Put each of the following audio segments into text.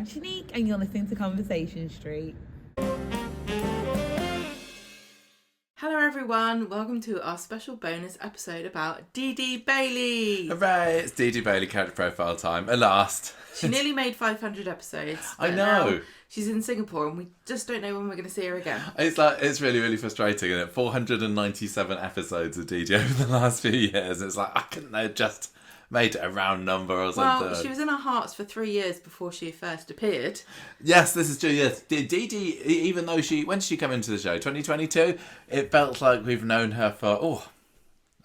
I'm Shanique, and you're listening to Conversation Street. Hello everyone, welcome to our special bonus episode about Dee-Dee Bailey. Hooray, it's Dee-Dee Bailey character profile time, at last. She nearly made 500 episodes. I know. Now she's in Singapore and we just don't know when we're going to see her again. It's really, really frustrating, isn't it? 497 episodes of Dee-Dee over the last few years. It's like, I couldn't have just made it a round number or something. Well, she was in our hearts for 3 years before she first appeared. Yes, this is true, yes. Dee-Dee, even though when did she come into the show? 2022? It felt like we've known her for,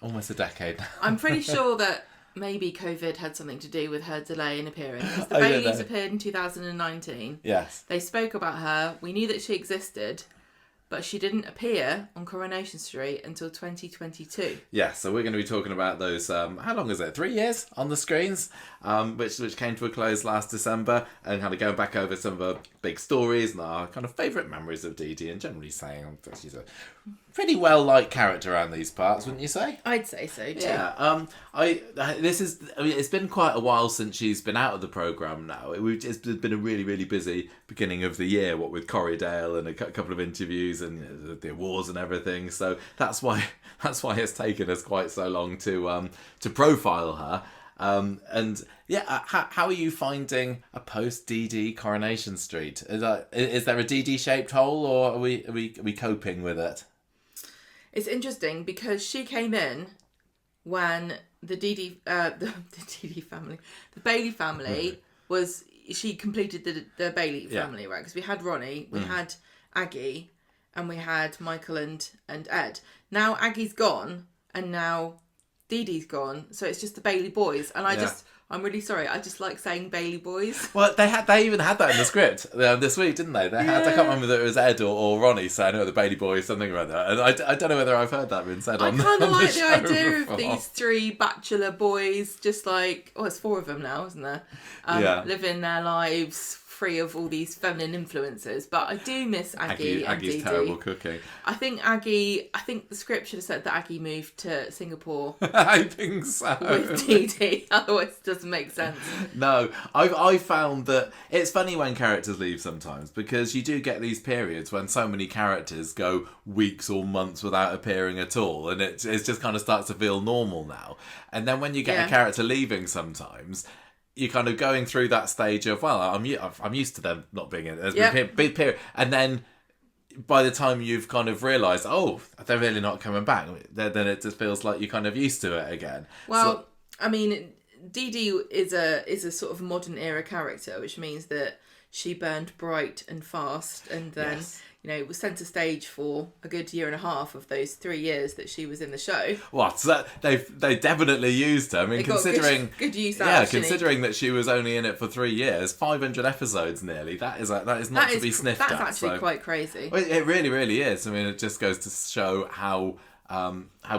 almost a decade. I'm pretty sure that maybe COVID had something to do with her delay in appearing. Because the Baileys appeared in 2019. Yes. They spoke about her. We knew that she existed, but she didn't appear on Coronation Street until 2022. Yeah, so we're going to be talking about those, how long is it, 3 years on the screens, which came to a close last December, and kind of going back over some of our big stories and our kind of favourite memories of Dee-Dee, and generally saying that she's a pretty well-liked character around these parts, wouldn't you say? I'd say so, too. Yeah, it's been quite a while since she's been out of the programme now. It's been a really, really busy beginning of the year, what with Corrie and a couple of interviews and the awards and everything. So that's why it's taken us quite so long to profile her. How are you finding a post Dee-Dee Coronation Street? Is there a Dee-Dee shaped hole, or are we coping with it? It's interesting because she came in when the Dee-Dee, the Dee-Dee family, the Bailey family she completed the Bailey family, right? Because we had Ronnie, we had Aggie, and we had Michael and Ed. Now Aggie's gone, and now Dee-Dee's gone, so it's just the Bailey boys. And I'm really sorry, I just like saying Bailey boys. Well, they even had that in the script this week, didn't they? They had, I can't remember whether it was Ed or Ronnie saying, the Bailey boys, something like that. And I don't know whether I've heard that being said on the show. I kind of like the idea of these three bachelor boys, just like, it's 4 of them now, isn't there? Living their lives free of all these feminine influences, but I do miss Aggie and Aggie's Dee-Dee. terrible cooking. I think the script should have said that Aggie moved to Singapore. I think so. With Dee-Dee, otherwise it doesn't make sense. No, I found that it's funny when characters leave sometimes, because you do get these periods when so many characters go weeks or months without appearing at all, and it just kind of starts to feel normal now. And then when you get a character leaving sometimes, you're kind of going through that stage of, I'm used to them not being in it. There's been a big period. And then by the time you've kind of realised, they're really not coming back, then it just feels like you're kind of used to it again. Well, I mean, Dee-Dee is a sort of modern era character, which means that she burned bright and fast, and then was centre stage for a good year and a half of those 3 years that she was in the show. What? So they definitely used her. I mean, considering good use. Considering that she was only in it for 3 years, 500 episodes nearly. That is not to be sniffed at. That's actually quite crazy. It really, really is. I mean, it just goes to show how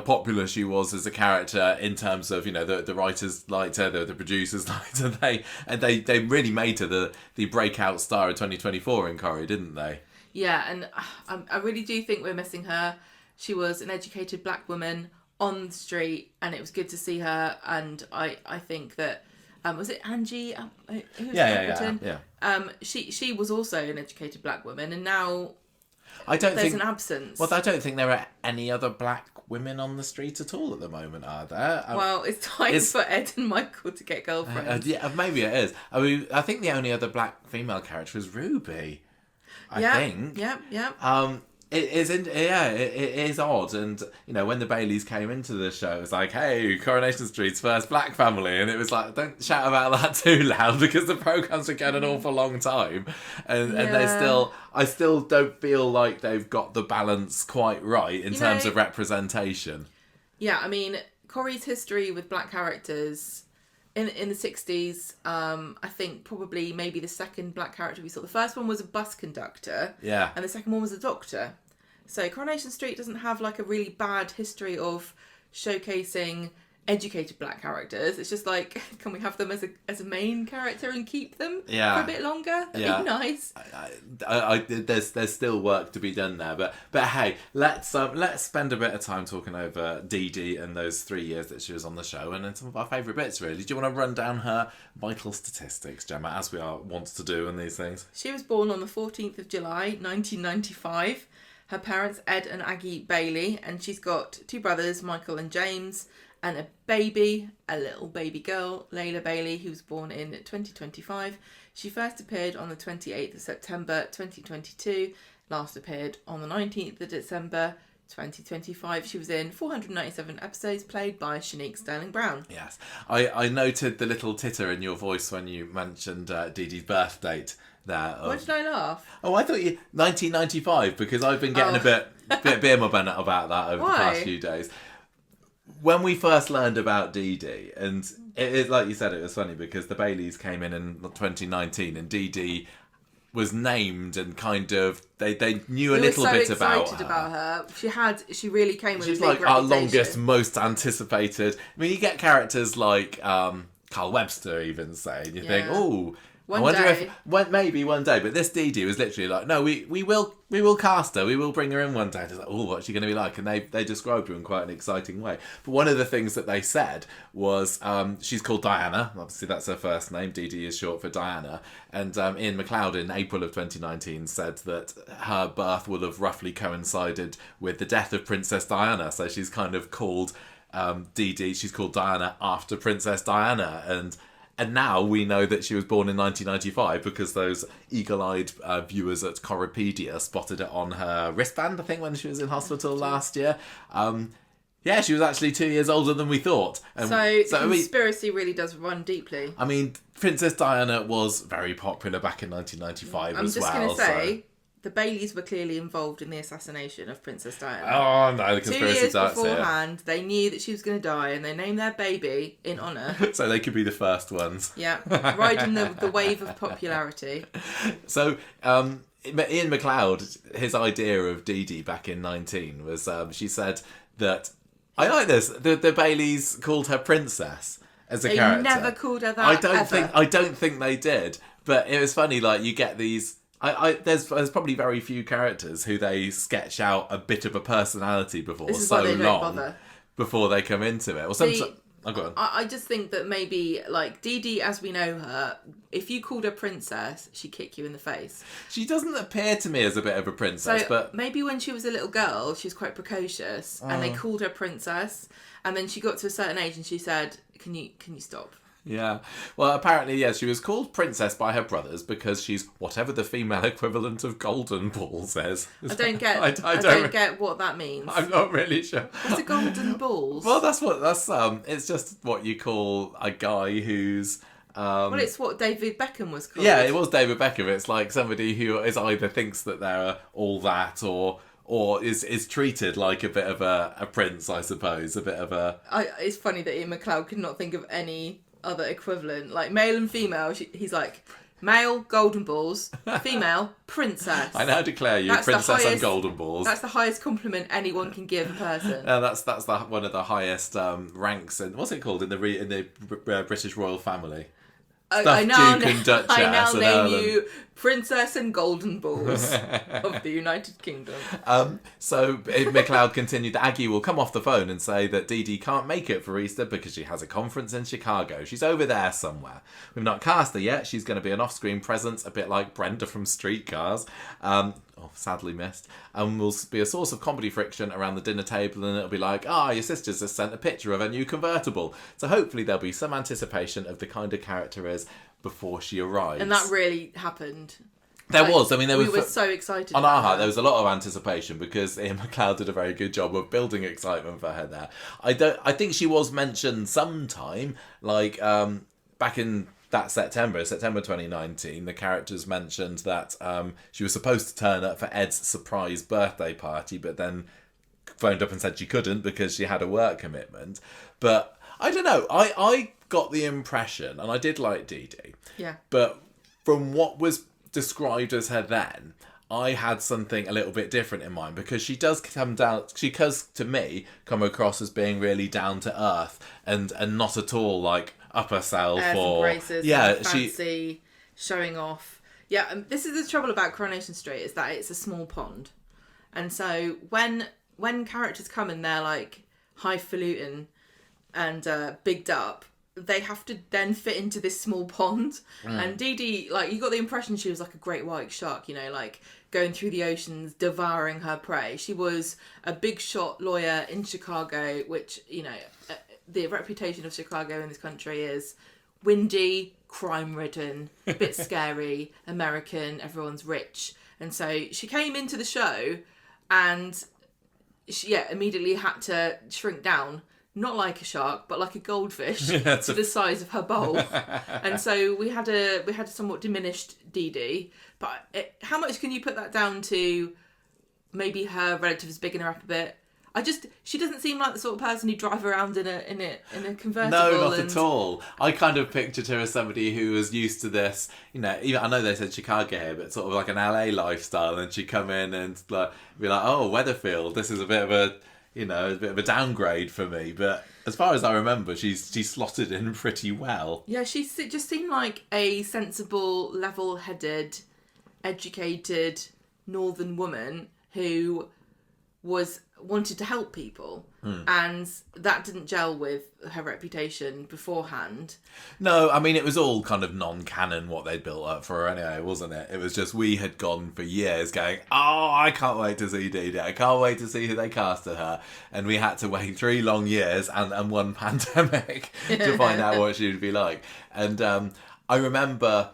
popular she was as a character in terms of, the writers liked her, the producers liked her. They really made her the breakout star of 2024 in Corrie, didn't they? Yeah, and I really do think we're missing her. She was an educated black woman on the street, and it was good to see her. And I think that was it Angie? Who was Appleton? Yeah. She was also an educated black woman, and now there's an absence. Well, I don't think there are any other black women on the street at all at the moment, are there? Well, it's time for Ed and Michael to get girlfriends. Maybe it is. I mean, I think the only other black female character is Ruby. I think. Yeah. It is odd, and when the Baileys came into the show, it was like, hey, Coronation Street's first black family, and it was like, don't shout about that too loud, because the program's been going an awful long time, and I still don't feel like they've got the balance quite right in terms of representation. Yeah, I mean, Corrie's history with black characters in the 60s, I think probably maybe the second black character we saw. The first one was a bus conductor. Yeah. And the second one was a doctor. So Coronation Street doesn't have like a really bad history of showcasing educated black characters. It's just like, can we have them as a main character and keep them for a bit longer? That'd be nice. There's still work to be done there, but hey, let's spend a bit of time talking over Dee-Dee and those 3 years that she was on the show, and then some of our favourite bits. Really, do you want to run down her vital statistics, Gemma, as we are wont to do in these things? She was born on the 14th of July 1995. Her parents, Ed and Aggie Bailey, and she's got 2 brothers, Michael and James, and a little baby girl, Layla Bailey, who was born in 2025. She first appeared on the 28th of September 2022, last appeared on the 19th of December 2025. She was in 497 episodes, played by Shanique Sterling Brown. Yes. I noted the little titter in your voice when you mentioned Dee-Dee's birth date there. Why did I laugh? Oh, I thought you... 1995, because I've been getting a bit beer my Bennett about that over the past few days. When we first learned about Dee-Dee, and it, like you said, it was funny because the Baileys came in 2019 and Dee-Dee was named and kind of they knew a little bit about her. She really came with a big like reputation. our longest, most anticipated. I mean, you get characters like Carl Webster even saying, you think, oh, One day. Maybe one day, but this Dee-Dee was literally like, no, we will cast her, we will bring her in one day. It's like, oh, what's she going to be like? And they described her in quite an exciting way. But one of the things that they said was she's called Diana. Obviously, that's her first name. Dee-Dee is short for Diana. And Ian McLeod in April of 2019 said that her birth will have roughly coincided with the death of Princess Diana. So she's kind of called Dee-Dee. She's called Diana after Princess Diana, and now we know that she was born in 1995 because those eagle-eyed viewers at Corripedia spotted it on her wristband, I think, when she was in hospital last year. Yeah, she was actually 2 years older than we thought. So conspiracy really does run deeply. I mean, Princess Diana was very popular back in 1995 I'm as well. I'm just going to say... The Baileys were clearly involved in the assassination of Princess Diana. Oh, no, the conspiracy 2 years starts beforehand, they knew that she was going to die, and they named their baby in honour. So they could be the first ones. Yeah, riding the wave of popularity. So, Ian McLeod, his idea of Dee-Dee back in 19 was, she said that, I like this, the Baileys called her Princess as a character. They never called her that, I don't think they did. But it was funny, like, you get these... There's probably very few characters who they sketch out a bit of a personality before before they come into it. Or go on. I just think that maybe, like, Dee-Dee, as we know her, if you called her princess, she'd kick you in the face. She doesn't appear to me as a bit of a princess, but... maybe when she was a little girl, she was quite precocious, and they called her princess, and then she got to a certain age and she said, can you stop? Yeah. Well, apparently, yes, she was called Princess by her brothers because she's whatever the female equivalent of Golden Ball says. I don't get I don't get what that means. I'm not really sure. What's a Golden Balls? Well, that's it's just what you call a guy who's well, it's what David Beckham was called. Yeah, it was David Beckham. It's like somebody who is either thinks that they're all that or is treated like a bit of a prince, I suppose. A bit of a... It's funny that Ian McLeod could not think of any other equivalent. Like, male and female, he's like, male, Golden Balls, female, princess. I now declare you Princess and Golden Balls. That's the highest compliment anyone can give a person. That's one of the highest ranks in... What's it called? In the British royal family? I now name you Princess and Golden Balls of the United Kingdom. So McLeod continued that Aggie will come off the phone and say that Dee-Dee can't make it for Easter because she has a conference in Chicago. She's over there somewhere. We've not cast her yet. She's going to be an off-screen presence, a bit like Brenda from Streetcars. Sadly missed. And will be a source of comedy friction around the dinner table, and it'll be like, your sister's just sent a picture of her new convertible. So hopefully there'll be some anticipation of the kind of character is before she arrives. And that really happened. There was. I mean, we were so excited. On our part, there was a lot of anticipation because Ian McLeod did a very good job of building excitement for her there. I think she was mentioned sometime, like back in that September 2019, the characters mentioned that she was supposed to turn up for Ed's surprise birthday party, but then phoned up and said she couldn't because she had a work commitment. But I don't know. I got the impression, and I did like Dee-Dee. Yeah. But from what was described as her then, I had something a little bit different in mind, because she does to me come across as being really down to earth and not at all like up herself Airs or and graces, and fancy, showing off. Yeah, this is the trouble about Coronation Street, is that it's a small pond, and so when characters come and they're like highfalutin and bigged up, they have to then fit into this small pond. And Dee-Dee, like, you got the impression she was like a great white shark, you know, like going through the oceans, devouring her prey. She was a big shot lawyer in Chicago, which, you know, the reputation of Chicago in this country is windy, crime-ridden, a bit scary, American, everyone's rich. And so she came into the show and she, immediately had to shrink down. Not like a shark, but like a goldfish to the size of her bowl. And so we had a somewhat diminished Dee-Dee. But how much can you put that down to maybe her relatives bigging her up a bit? She doesn't seem like the sort of person who drive around in a convertible. No, not at all. I kind of pictured her as somebody who was used to this, you know, even, I know they said Chicago here, but sort of like an LA lifestyle, and she'd come in and like be like, oh, Weatherfield, this is a bit of a downgrade for me. But as far as I remember, she's slotted in pretty well. Yeah, she just seemed like a sensible, level-headed, educated northern woman who wanted to help people, and that didn't gel with her reputation beforehand. No, I mean, it was all kind of non-canon what they'd built up for her anyway, wasn't it? It was just, we had gone for years going, oh, I can't wait to see Dee-Dee, I can't wait to see who they casted her, and we had to wait 3 long years and 1 pandemic to find out what she would be like. And I remember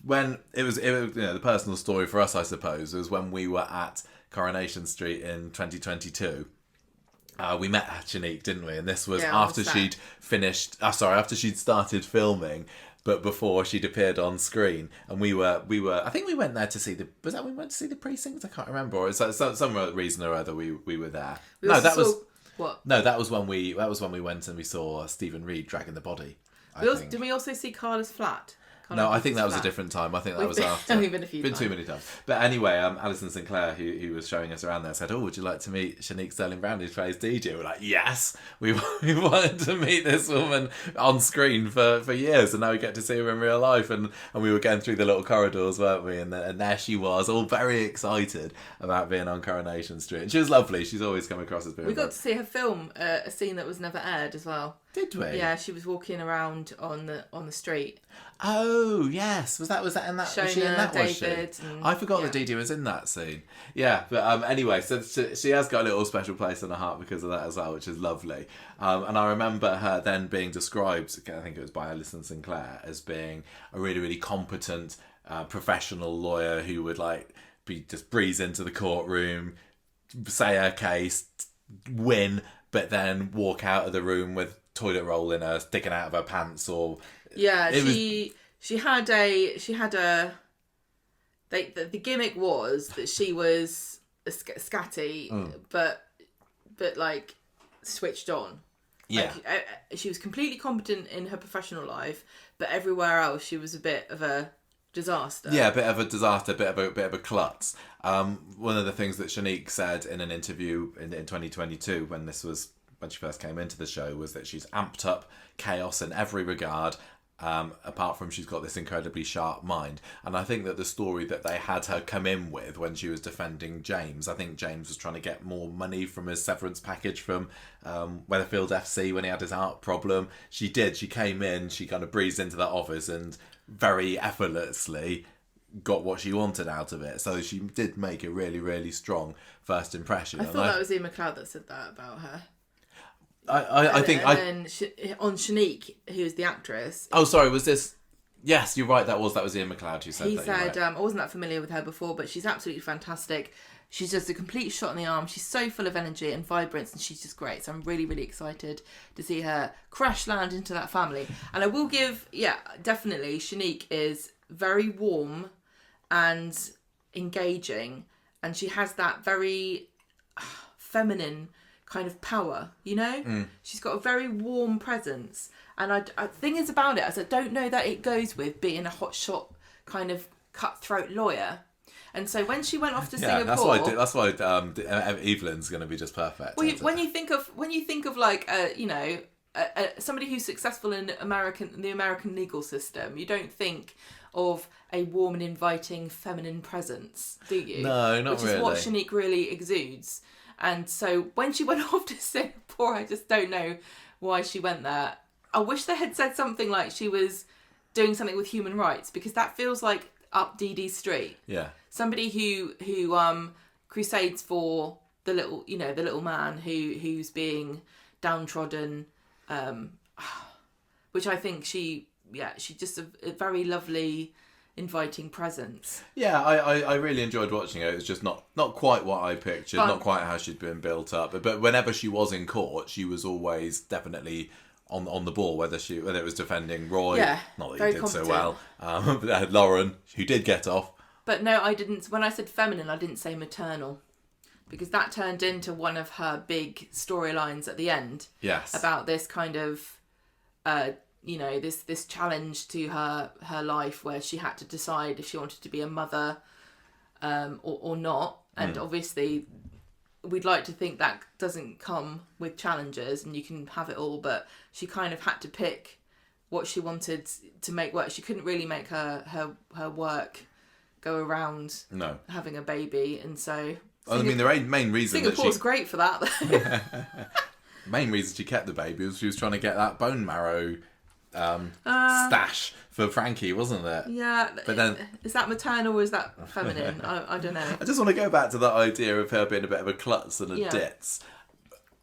when it was, you know, the personal story for us, I suppose, was when we were at Coronation Street in 2022. We met Shanique, didn't we? And this was after she'd finished. After she'd started filming, but before she'd appeared on screen. And we were. I think we went there to see the. Was that when we went to see the Precinct? I can't remember. Or is that some reason or other we were there? What? No, that was when we went and we saw Stephen Reed dragging the body. Did we also see Carla's flat? No, I think that was a different time. I think that was after. Only been a few times. Too many times. But anyway, Alison Sinclair, who was showing us around there, said, oh, would you like to meet Shanique Sterling-Brown, who plays Dee-Dee? We're like, yes! We wanted to meet this woman on screen for years, and now we get to see her in real life. And we were going through the little corridors, weren't we? And there she was, all very excited about being on Coronation Street. And she was lovely. She's always come across as being... We got to see her film a scene that was never aired as well. Did we? Yeah, she was walking around on the street. Oh yes, was that in that? Shona, was she in that? David, was she? I forgot that Dee-Dee was in that scene. Yeah, but anyway, so she has got a little special place in her heart because of that as well, which is lovely. And I remember her then being described, I think it was by Alison Sinclair, as being a really, really competent, professional lawyer who would just breeze into the courtroom, say her case, win, but then walk out of the room with toilet roll in her sticking out of her pants, or the gimmick was that she was a scatty, but like switched on. Yeah, she was completely competent in her professional life, but everywhere else she was a bit of a disaster. Yeah, a bit of a disaster, bit of a klutz. One of the things that Shanique said in an interview in 2022 when she first came into the show was that she's amped up chaos in every regard, apart from she's got this incredibly sharp mind. And I think that the story that they had her come in with when she was defending James, I think James was trying to get more money from his severance package from Weatherfield FC when he had his art problem. She came in, she kind of breezed into that office and very effortlessly got what she wanted out of it. So she did make a really, really strong first impression. I thought that was Ian McLeod that said that about her. I think on Shanique, who's the actress. Oh, sorry, was this? Yes, you're right. That was Ian McLeod who said that. He said, right. I wasn't that familiar with her before, but she's absolutely fantastic. She's just a complete shot in the arm. She's so full of energy and vibrance, and she's just great. So I'm really, really excited to see her crash land into that family. And I will give, definitely, Shanique is very warm and engaging, and she has that very feminine kind of power, you know? She's got a very warm presence. And the thing is about it, I don't know that it goes with being a hotshot kind of cutthroat lawyer. And so when she went off to Yeah, Singapore, that's why Evelyn's going to be just perfect. well, when you think of like somebody who's successful in the American legal system, you don't think of a warm and inviting feminine presence, do you? No, not Which really. is what Shanique really exudes. And so when she went off to Singapore, I just don't know why she went there. I wish they had said something like she was doing something with human rights, because that feels like up Dee-Dee's street. Yeah. Somebody who crusades for the little man who's being downtrodden, which I think she's just a very lovely, inviting presence. Yeah, I really enjoyed watching her. It was just not quite what I pictured, not quite how she'd been built up. But whenever she was in court, she was always definitely on the ball, whether it was defending Roy, not that he did so well, but Lauren, who did get off. But no, I didn't. When I said feminine, I didn't say maternal, because that turned into one of her big storylines at the end. Yes. About this kind of, this challenge to her life, where she had to decide if she wanted to be a mother, or not. And obviously, we'd like to think that doesn't come with challenges and you can have it all, but she kind of had to pick what she wanted to make work. She couldn't really make her work go around having a baby, and so I mean, the main reason Singapore's great for that. Main reason she kept the baby was she was trying to get that bone marrow stash for Frankie, wasn't it? Yeah, but then is that maternal or is that feminine? I don't know. I just want to go back to that idea of her being a bit of a klutz and a ditz.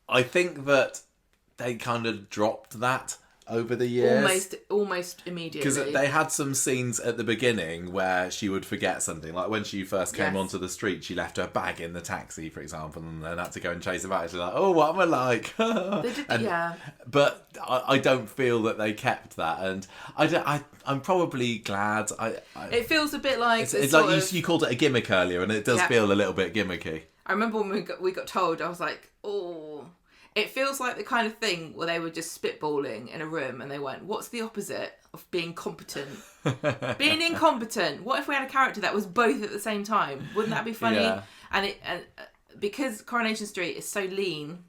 I think that they kind of dropped that over the years. Almost immediately. Because they had some scenes at the beginning where she would forget something. Like when she first came onto the street, she left her bag in the taxi, for example, and then had to go and chase her back. She's like, oh, what am I like? They did, But I don't feel that they kept that. And I'm probably glad. It feels a bit like... It's like you called it a gimmick earlier, and it does feel a little bit gimmicky. I remember when we got told, I was like, oh... It feels like the kind of thing where they were just spitballing in a room and they went, what's the opposite of being competent? Being incompetent. What if we had a character that was both at the same time? Wouldn't that be funny? Yeah. And because Coronation Street is so lean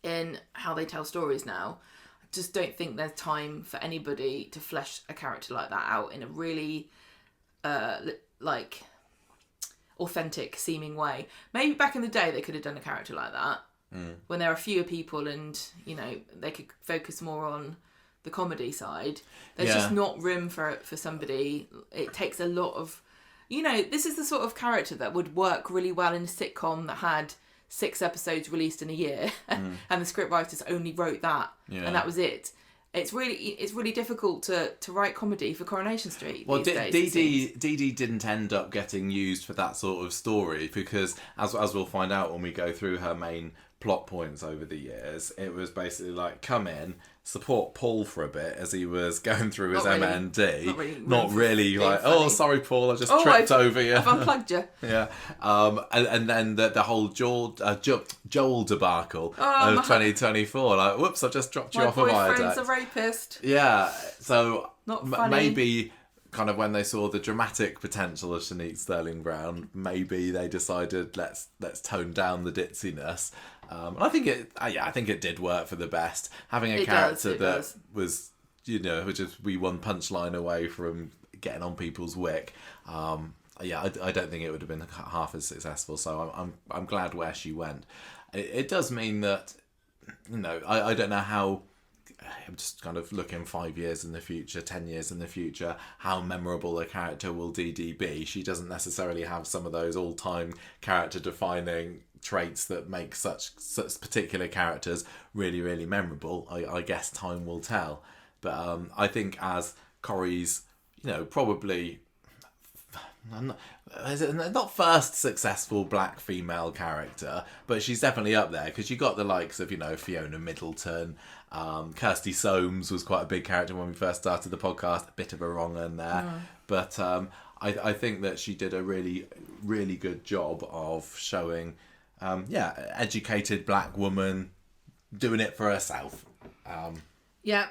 in how they tell stories now, I just don't think there's time for anybody to flesh a character like that out in a really authentic seeming way. Maybe back in the day they could have done a character like that. When there are fewer people and, they could focus more on the comedy side. There's just not room for somebody. It takes a lot of... this is the sort of character that would work really well in a sitcom that had 6 episodes released in a year and the scriptwriters only wrote that and that was it. It's really difficult to write comedy for Coronation Street. Well, these days, Dee-Dee didn't end up getting used for that sort of story because, as we'll find out when we go through her main plot points over the years, it was basically like, come in, support Paul for a bit as he was going through his MND. Not really like, funny. Oh, sorry, Paul, I just tripped over you. I've unplugged you. Yeah. And then the whole Joel debacle of 2024. Like, whoops, I've just dropped you off a viaduct. My boyfriend's a rapist. Yeah. So not funny. Maybe kind of when they saw the dramatic potential of Shanique Sterling Brown, maybe they decided let's tone down the ditziness. And I think it did work for the best. Having a character that was, which is we one punchline away from getting on people's wick. I don't think it would have been half as successful. So I'm glad where she went. It does mean that, I don't know how. I'm just kind of looking 5 years in the future, 10 years in the future, how memorable a character will Dee-Dee be? She doesn't necessarily have some of those all-time character-defining traits that make such particular characters really, really memorable. I guess time will tell. But I think as Corrie's, probably... not first successful black female character, but she's definitely up there because you got the likes of Fiona Middleton, Kirsty Soames was quite a big character when we first started the podcast, a bit of a wrong one there, but I think that she did a really, really good job of showing educated black woman doing it for herself. Yeah,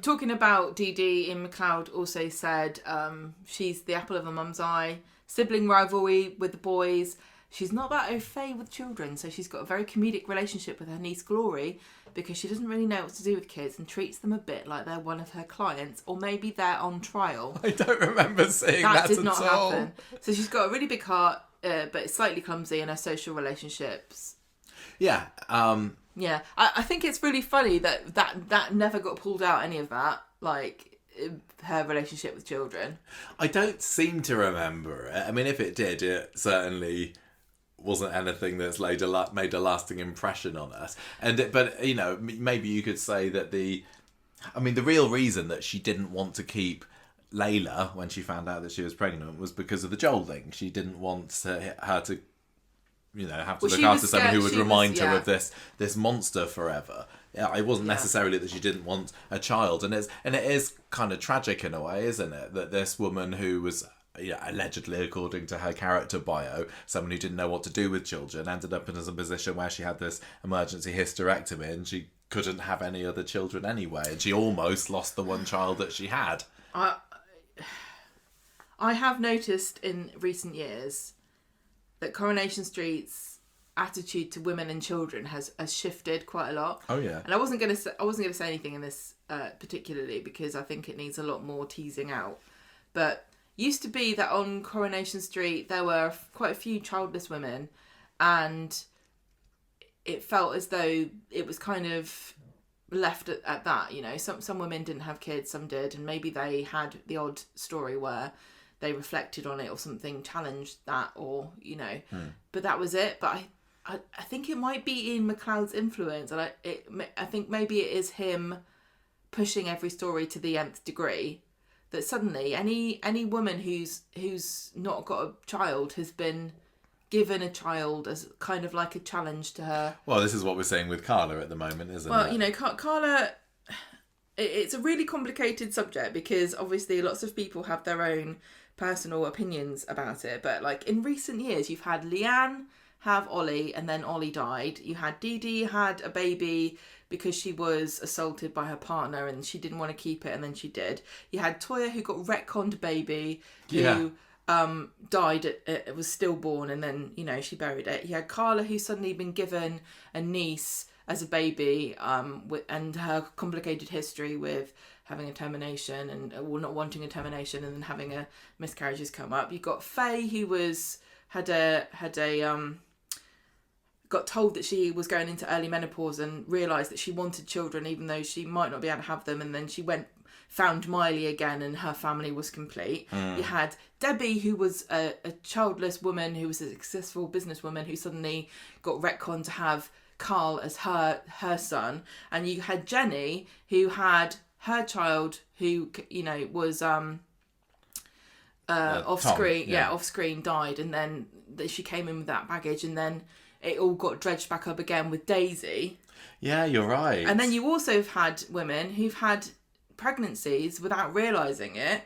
talking about Dee-Dee, Ian McLeod also said she's the apple of her mum's eye, sibling rivalry with the boys. She's not that au fait with children, so she's got a very comedic relationship with her niece Corrie because she doesn't really know what to do with kids and treats them a bit like they're one of her clients, or maybe they're on trial. I don't remember seeing that did at not all. happen. So she's got a really big heart, but it's slightly clumsy in her social relationships. Yeah. Yeah, I think it's really funny that never got pulled out, any of that, like her relationship with children. I don't seem to remember it. I mean, if it did, it certainly wasn't anything that's made a lasting impression on us. But you know, maybe you could say that the real reason that she didn't want to keep Layla when she found out that she was pregnant was because of the Joel thing. She didn't want her to, you know, have to look after someone who would remind her of this monster forever. Yeah, it wasn't necessarily that she didn't want a child, and it is kind of tragic in a way, isn't it? That this woman who was, allegedly, according to her character bio, someone who didn't know what to do with children, ended up in a position where she had this emergency hysterectomy and she couldn't have any other children anyway, and she almost lost the one child that she had. I have noticed in recent years that Coronation Street's attitude to women and children has shifted quite a lot. Oh yeah. And I wasn't gonna say anything in this particularly because I think it needs a lot more teasing out. But used to be that on Coronation Street there were quite a few childless women, and it felt as though it was kind of left at that. You know, some women didn't have kids, some did, and maybe they had the odd story where they reflected on it or something, challenged that, or, you know, but that was it. But I think it might be Ian McLeod's influence, and I think maybe it is him pushing every story to the nth degree, that suddenly any woman who's not got a child has been given a child as kind of like a challenge to her. Well, this is what we're saying with Carla at the moment, isn't it? Well, you know, Carla, it's a really complicated subject because obviously lots of people have their own personal opinions about it, but like in recent years you've had Leanne have Ollie, and then Ollie died. You had Dee-Dee had a baby because she was assaulted by her partner and she didn't want to keep it, and then she did. You had Toya who got retconned baby who died it was stillborn, and then, you know, she buried it. You had Carla who's suddenly been given a niece as a baby, and her complicated history with having a termination and not wanting a termination and then having a miscarriages come up. You got Faye who got told that she was going into early menopause and realised that she wanted children even though she might not be able to have them, and then she found Miley again and her family was complete. You had Debbie who was a childless woman who was a successful businesswoman who suddenly got retconned to have Carl as her son, and you had Jenny who had her child who, you know, was off screen, died, and then she came in with that baggage, and then it all got dredged back up again with Daisy. Yeah, you're right. And then you also have had women who've had pregnancies without realising it,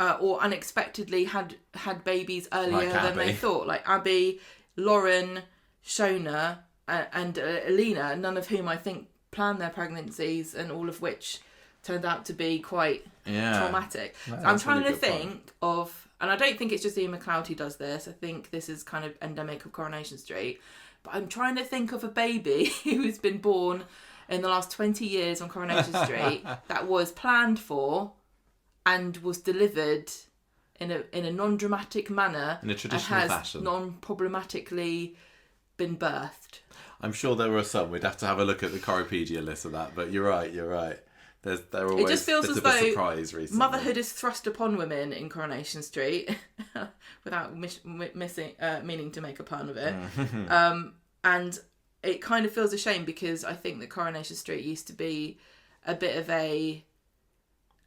or unexpectedly had babies earlier than they thought, like Abby, Lauren, Shona, and Alina, none of whom I think planned their pregnancies, and all of which turned out to be quite traumatic. No, I'm trying to think of, and I don't think it's just Ian McLeod who does this, I think this is kind of endemic of Coronation Street, but I'm trying to think of a baby who's been born in the last 20 years on Coronation Street that was planned for and was delivered in a non-dramatic manner, in a traditional and has fashion, non-problematically been birthed. I'm sure there are some. We'd have to have a look at the Coripedia list of that, but you're right. There always it just feels as though surprise recently. motherhood is thrust upon women in Coronation Street without meaning to make a pun of it. And it kind of feels a shame because I think that Coronation Street used to be a bit of a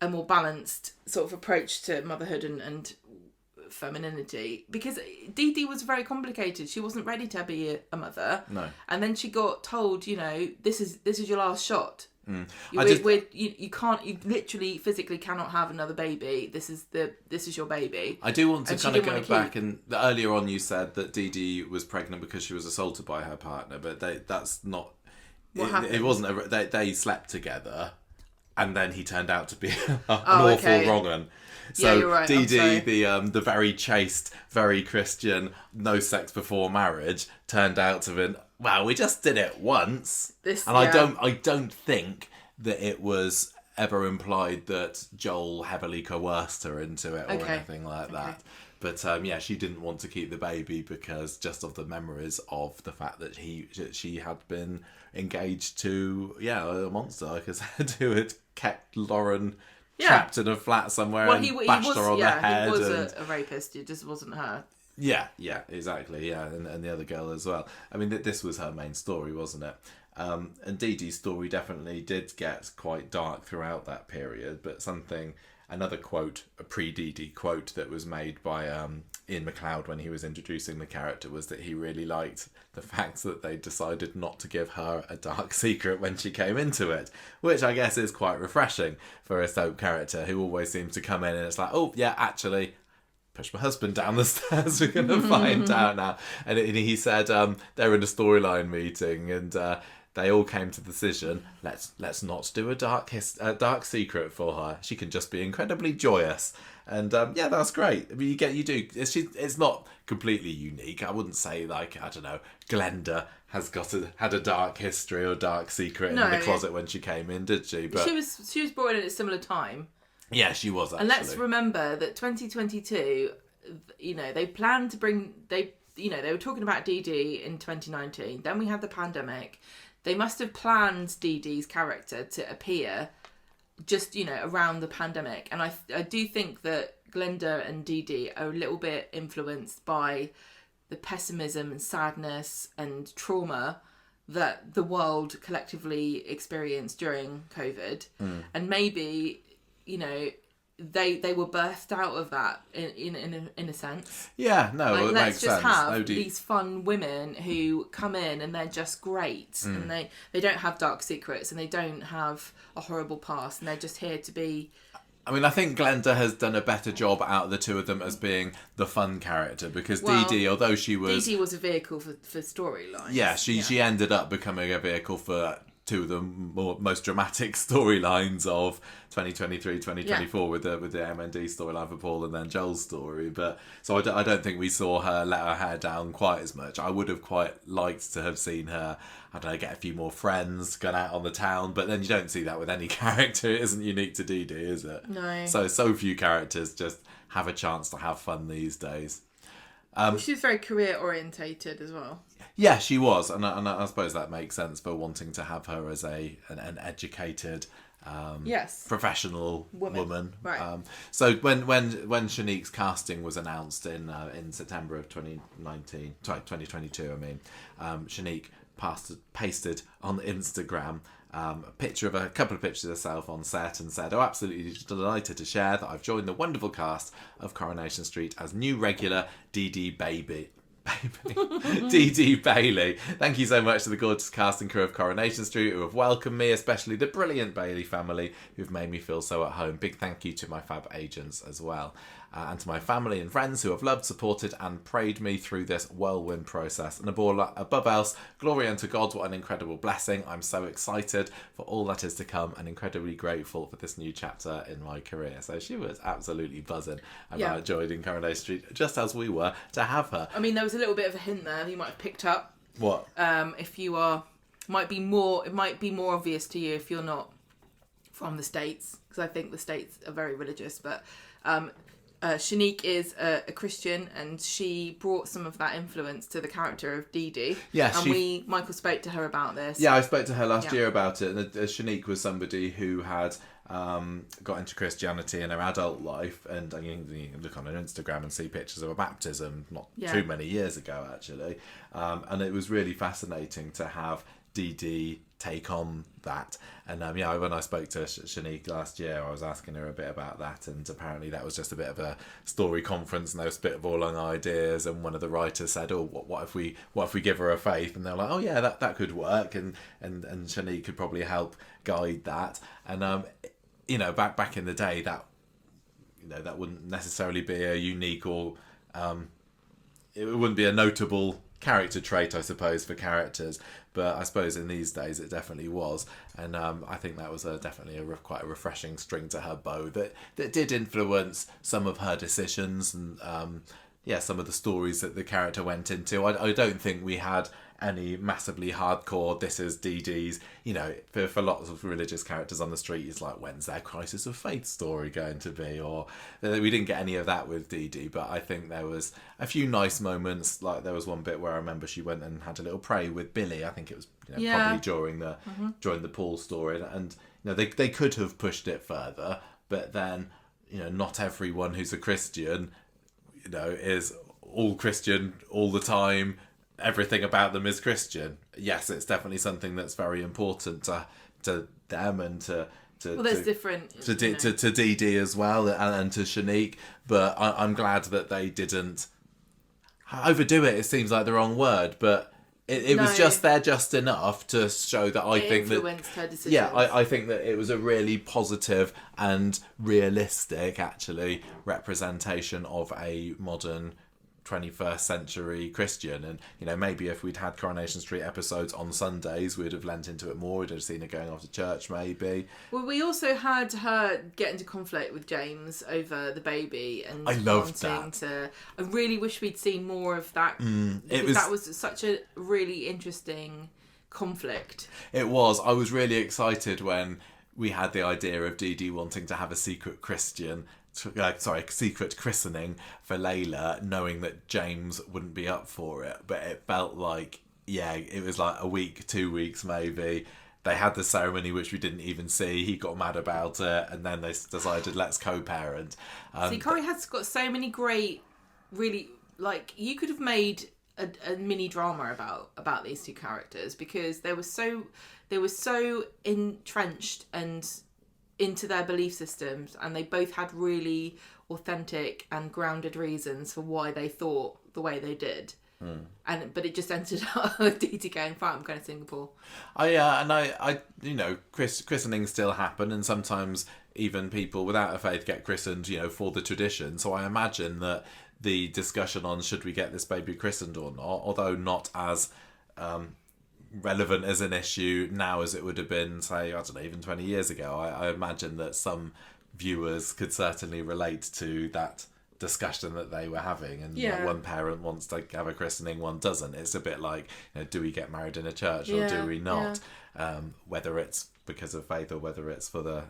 more balanced sort of approach to motherhood and femininity, because Dee-Dee was very complicated. She wasn't ready to be a mother. No. And then she got told, you know, this is your last shot. You can't, you literally physically cannot have another baby. This is your baby. I do want to kind of go back, and earlier on you said that Dee-Dee was pregnant because she was assaulted by her partner, but that's not what happened. It wasn't they slept together. and then he turned out to be an awful wrong un. So you're right. Dee-Dee, the very chaste, very Christian, no sex before marriage, turned out to be, well, we just did it once. I don't think that it was ever implied that Joel heavily coerced her into it or anything like that. But she didn't want to keep the baby because just of the memories of the fact that she had been engaged to a monster, like I said, who had kept Lauren trapped in a flat somewhere and bashed her on the head. He was a rapist. It just wasn't her. Yeah, exactly. Yeah, and the other girl as well. I mean, this was her main story, wasn't it? And Dee-Dee's story definitely did get quite dark throughout that period, but another quote, a pre-Dee-Dee quote that was made by Ian MacLeod when he was introducing the character was that he really liked the fact that they decided not to give her a dark secret when she came into it, which I guess is quite refreshing for a soap character who always seems to come in and it's like, oh yeah, actually, push my husband down the stairs, we're going to find out now. And he said they're in a storyline meeting and they all came to the decision, let's not do a dark secret for her. She can just be incredibly joyous. And that's great. I mean, it's not completely unique. I wouldn't say like, I don't know, Glenda has had a dark history or dark secret in the closet when she came in, did she? But she was brought in at a similar time. Yeah, she was actually. And let's remember that 2022, they planned to bring they were talking about Dee-Dee in 2019. Then we had the pandemic. They must have planned Dee-Dee's character to appear just, around the pandemic. And I do think that Glenda and Dee-Dee are a little bit influenced by the pessimism and sadness and trauma that the world collectively experienced during COVID. And maybe, they were birthed out of that in a sense. Yeah, no, it makes sense. Let's just have these fun women who come in and they're just great, and they don't have dark secrets and they don't have a horrible past, and they're just here to be. I mean, I think Glenda has done a better job out of the two of them as being the fun character because Dee-Dee, although Dee-Dee was a vehicle for storylines. Yeah, she ended up becoming a vehicle for two of the most dramatic storylines of 2023, 2024 with the MND storyline for Paul and then Joel's story. But so I don't think we saw her let her hair down quite as much. I would have quite liked to have seen her, I don't know, get a few more friends, gone out on the town, but then you don't see that with any character. It isn't unique to Dee-Dee, is it? No. So few characters just have a chance to have fun these days. She was very career orientated as well. Yeah, she was, and I suppose that makes sense for wanting to have her as an educated, professional woman. Right. So when Shanique's casting was announced in September of 2022, I mean, Shanique pasted on Instagram a couple of pictures of herself on set and said, absolutely delighted to share that I've joined the wonderful cast of Coronation Street as new regular Dee-Dee Bailey. Dee-Dee Bailey. Thank you so much to the gorgeous cast and crew of Coronation Street who have welcomed me, especially the brilliant Bailey family who've made me feel so at home. Big thank you to my fab agents as well. And to my family and friends who have loved, supported and prayed me through this whirlwind process. And above else, glory unto God, what an incredible blessing. I'm so excited for all that is to come and incredibly grateful for this new chapter in my career. So she was absolutely buzzing about joining Coronation Street, just as we were, to have her. I mean, there was a little bit of a hint there that you might have picked up. What? If you are, it might be more obvious to you if you're not from the States, because I think the States are very religious, but Shanique is a Christian, and she brought some of that influence to the character of Dee-Dee. Yeah, and Michael spoke to her about this. Yeah, I spoke to her last year about it. And Shanique was somebody who had got into Christianity in her adult life, and you can look on her Instagram and see pictures of her baptism not too many years ago, actually. And it was really fascinating to have Dee-Dee take on that. And when I spoke to Shanique last year, I was asking her a bit about that, and apparently that was just a bit of a story conference and they were spitballing ideas, and one of the writers said, what if we give her a faith? And they're like, oh yeah, that could work, and Shanique could probably help guide that. And back in the day, that wouldn't necessarily be a unique or it wouldn't be a notable character trait, I suppose, for characters. But I suppose in these days it definitely was, and I think that was definitely quite a refreshing string to her bow that did influence some of her decisions and some of the stories that the character went into. I don't think we had any massively hardcore, this is Dee-Dee's, for lots of religious characters on the street, it's like, when's their crisis of faith story going to be? Or we didn't get any of that with Dee-Dee, but I think there was a few nice moments. Like there was one bit where I remember she went and had a little pray with Billy. I think it was probably during the Paul story, and they could have pushed it further, but then not everyone who's a Christian is all Christian all the time. Everything about them is Christian. Yes, it's definitely something that's very important to them and to there's different to Dee-Dee as well and to Shanique. But I'm glad that they didn't overdo it. It seems like the wrong word, but it was just there just enough to show that I think that influenced her decisions. Yeah, I think that it was a really positive and realistic, actually, representation of a modern 21st century Christian. And maybe if we'd had Coronation Street episodes on Sundays, we'd have lent into it more. We'd have seen her going off to church, maybe. Well, we also had her get into conflict with James over the baby, and I loved that. I really wish we'd seen more of that. That was such a really interesting conflict. It was. I was really excited when we had the idea of Dee-Dee wanting to have a secret secret christening for Layla, knowing that James wouldn't be up for it. But it felt like, it was like a week, 2 weeks maybe. They had the ceremony, which we didn't even see. He got mad about it, and then they decided, let's co-parent. See, Corrie has got so many great, really, like, you could have made a mini drama about these two characters, because they were so entrenched and into their belief systems, and they both had really authentic and grounded reasons for why they thought the way they did. But it just ended up with Dee-Dee going, fine, I'm going to Singapore. Christenings still happen, and sometimes even people without a faith get christened, for the tradition. So I imagine that the discussion on should we get this baby christened or not, although not as relevant as an issue now as it would have been, say, I don't know, even 20 years ago. I imagine that some viewers could certainly relate to that discussion that they were having, and one parent wants to have a christening, one doesn't. It's a bit like, do we get married in a church or do we not? Whether it's because of faith or whether it's for the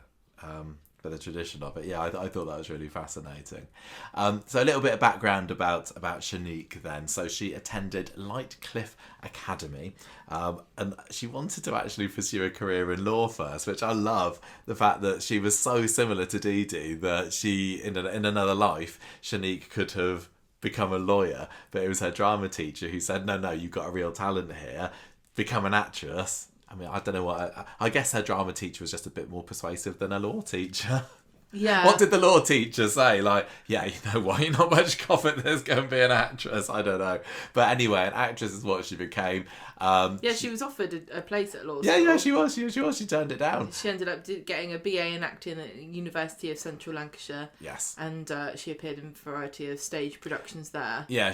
tradition of it. I thought that was really fascinating. So a little bit of background about Shanique then. So she attended Lightcliffe Academy, and she wanted to actually pursue a career in law first, which I love, the fact that she was so similar to Dee-Dee that she, in another life, Shanique could have become a lawyer, but it was her drama teacher who said, no, you've got a real talent here, become an actress. I mean, I don't know what... I guess her drama teacher was just a bit more persuasive than a law teacher. Yeah. What did the law teacher say? Like, why you're not much confident there's going to be an actress? I don't know. But anyway, an actress is what she became. She was offered a place at law school. Yeah, she was. She turned it down. She ended up getting a BA in acting at the University of Central Lancashire. Yes. And she appeared in a variety of stage productions there. Yeah,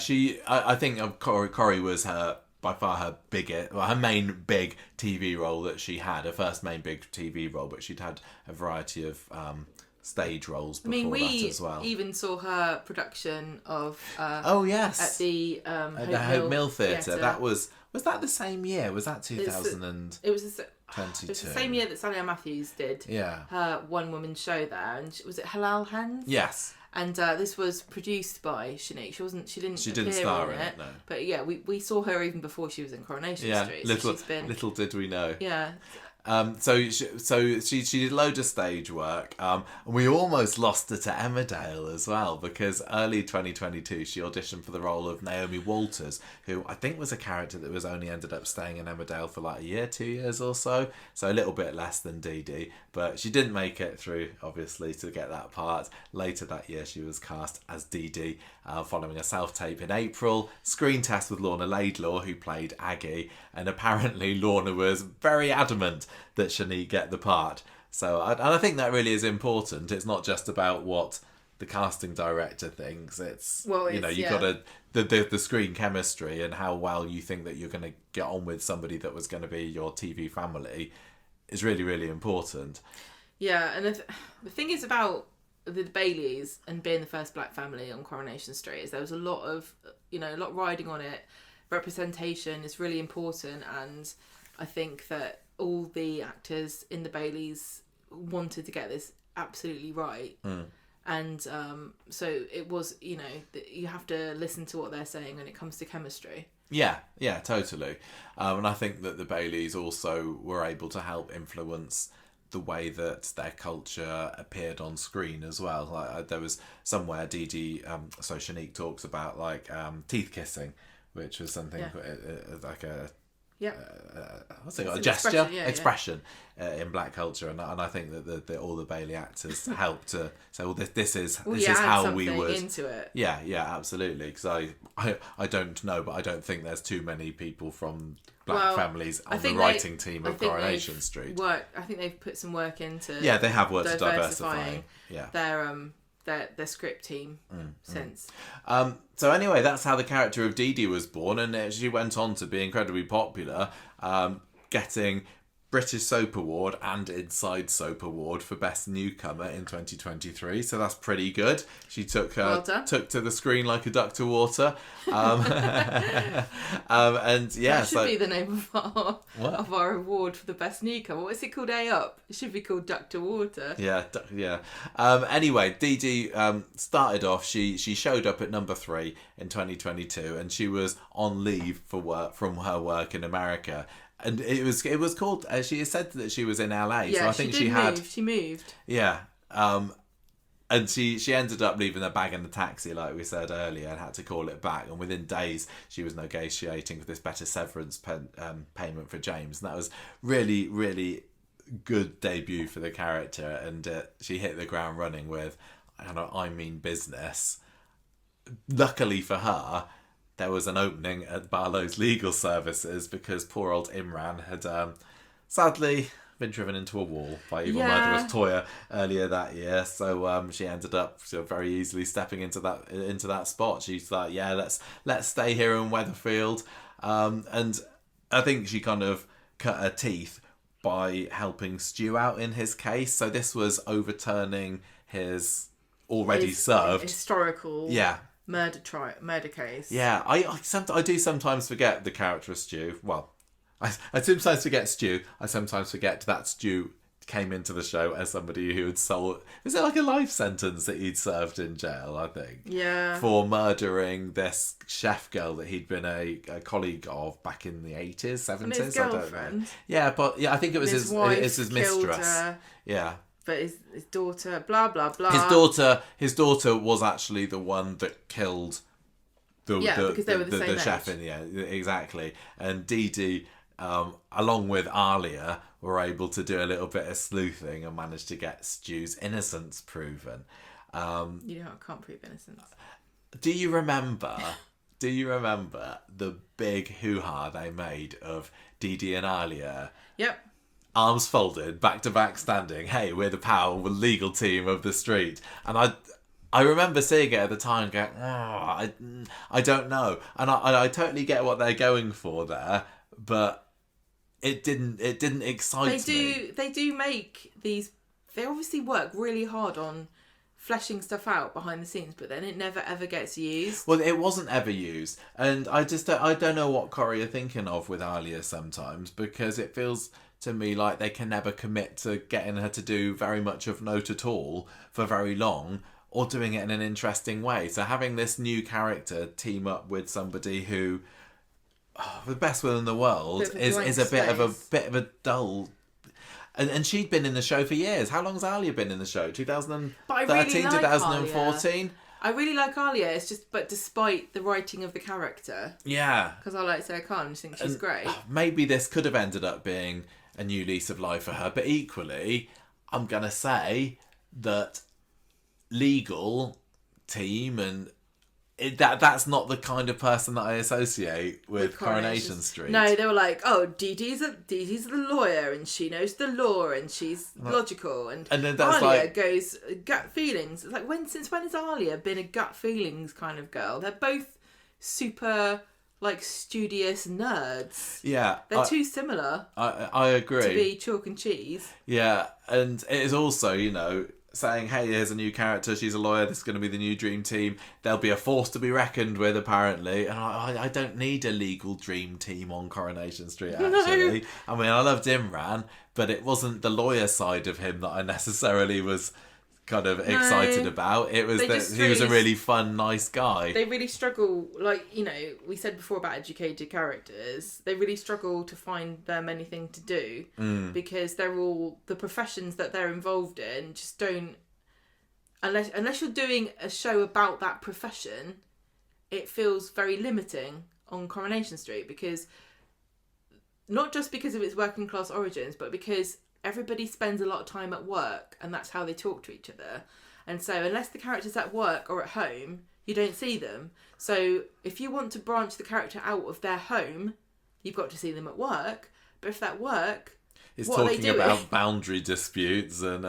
I think Corrie was by far her main big TV role that she had, her first main big TV role, but she'd had a variety of stage roles before that as well. We even saw her production of at the Hope Mill Theatre. That was that the same year? Was that 2022? It was the same year that Sally Ann Matthews did her one-woman show there, and was it Halal Hens? Yes. And this was produced by Shanique. She didn't star in it, no. But we saw her even before she was in Coronation Street. Little did we know. Yeah. So she did loads of stage work. And we almost lost her to Emmerdale as well, because early 2022 she auditioned for the role of Naomi Walters, who I think was a character that was only ended up staying in Emmerdale for like a year, 2 years or so. So a little bit less than Dee-Dee, but she didn't make it through, obviously, to get that part. Later that year she was cast as Dee-Dee, following a self-tape in April, screen test with Lorna Laidlaw, who played Aggie, and apparently Lorna was very adamant that Shanique get the part. So I think that really is important. It's not just about what the casting director thinks. It's, Well, you know, it's- you've yeah. got the screen chemistry and how well you think that you're going to get on with somebody that was going to be your TV family is really, really important. Yeah, and the thing is about the Baileys and being the first black family on Coronation Street is there was a lot of, you know, a lot riding on it. Representation is really important, and I think that all the actors in the Baileys wanted to get this absolutely right. And so it was, you know, you have to listen to what they're saying when it comes to chemistry. Yeah, totally. And I think that the Baileys also were able to help influence the way that their culture appeared on screen as well. Like there was somewhere Dee-Dee, so Shanique talks about like teeth kissing, which was something like a what's it called? A gesture, expression in black culture, and I think that all the Bailey actors helped to say, well, this is how we would into it. Yeah, absolutely. Because I don't know, but I don't think there's too many people from black families on the writing team of Coronation Street. I think they've put some work into. Yeah, they have worked to diversifying. Yeah. Their script team since. So anyway, that's how the character of Dee-Dee was born, and she went on to be incredibly popular, getting British Soap Award and Inside Soap Award for Best Newcomer in 2023. So that's pretty good. She took to the screen like a duck to water. And yeah, that should be the name of our award for the best newcomer. What's it called? A Up. It should be called Duck to Water. Yeah. Anyway, Dee-Dee started off. She showed up at number 3 in 2022, and she was on leave from her work in America. And it was called. She said that she was in LA, yeah, so I think she moved. Yeah, and she ended up leaving her bag in the taxi, like we said earlier, and had to call it back. And within days, she was negotiating for this better severance payment for James, and that was really, really good debut for the character. And she hit the ground running with, I mean business. Luckily for her, there was an opening at Barlow's Legal Services because poor old Imran had sadly been driven into a wall by evil murderous Toya earlier that year. So she ended up very easily stepping into that spot. She's like, yeah, let's stay here in Weatherfield, and I think she kind of cut her teeth by helping Stu out in his case. So this was overturning his already served historical murder case. Yeah, I do sometimes forget the character of Stu. Well, I sometimes forget Stu. I sometimes forget that Stu came into the show as somebody who had sold... Was it like a life sentence that he'd served in jail, I think? Yeah. For murdering this chef girl that he'd been a colleague of back in the 80s, 70s? And his girlfriend. Yeah, but I think it was his mistress. Her. Yeah. But his daughter, blah, blah, blah. His daughter was actually the one that killed because they were the same chef age. in the end. Exactly. And Dee-Dee, along with Alia, were able to do a little bit of sleuthing and managed to get Stu's innocence proven. I can't prove innocence. Do you remember the big hoo-ha they made of Dee-Dee and Alia? Yep. Arms folded, back-to-back standing. Hey, we're the powerful legal team of the street. And I remember seeing it at the time going, I don't know. And I totally get what they're going for there, but it didn't excite me. They do make these... They obviously work really hard on fleshing stuff out behind the scenes, but then it never ever gets used. Well, it wasn't ever used. And I don't know what Corrie are thinking of with Alia sometimes, because it feels... to me like they can never commit to getting her to do very much of note at all for very long, or doing it in an interesting way. So having this new character team up with somebody who, the best will in the world, is a bit of a dull. And she'd been in the show for years. How long has Alia been in the show? 2013, 2014? I really like Alia. It's just, but despite the writing of the character. Yeah. Because I like Sarah Khan. I just think she's great. Maybe this could have ended up being a new lease of life for her, but equally, I'm gonna say that legal team and that's not the kind of person that I associate with Coronation Street. No, they were like, oh, Dee-Dee's the lawyer, and she knows the law, and she's logical, and then that's Alia goes gut feelings. It's like, since when has Alia been a gut feelings kind of girl? They're both super like studious nerds. Yeah, they're too similar. I agree. To be chalk and cheese. Yeah, and it is also, you know, saying, hey, here's a new character, she's a lawyer, this is going to be the new dream team. There'll be a force to be reckoned with, apparently. And I don't need a legal dream team on Coronation Street, actually. No. I mean, I loved Imran, but it wasn't the lawyer side of him that I necessarily was kind of excited about. It was that he was a really fun, nice guy. They really struggle, like, you know, we said before about educated characters, they really struggle to find them anything to do because they're all, the professions that they're involved in just don't, unless you're doing a show about that profession, it feels very limiting on Coronation Street, because not just because of its working class origins, but because everybody spends a lot of time at work, and that's how they talk to each other. And so unless the character's at work or at home, you don't see them. So if you want to branch the character out of their home, you've got to see them at work. But if that work, it's what talking about boundary disputes and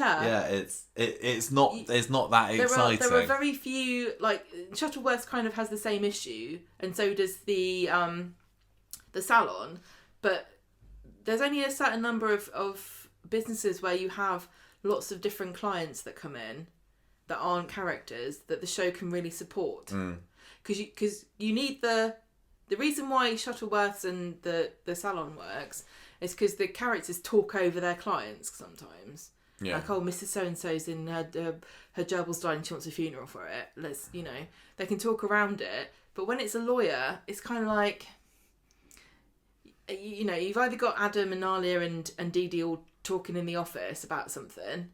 it's not that exciting. There are very few, like Shuttleworth kind of has the same issue, and so does the salon, but there's only a certain number of businesses where you have lots of different clients that come in that aren't characters that the show can really support. Because you need the reason why Shuttleworths and the salon works is because the characters talk over their clients sometimes. Yeah. Like, oh, Mrs. So-and-so's in her gerbil's died and she wants a funeral for it. They can talk around it. But when it's a lawyer, it's kind of like, you know, you've either got Adam and Alia and Dee-Dee all talking in the office about something,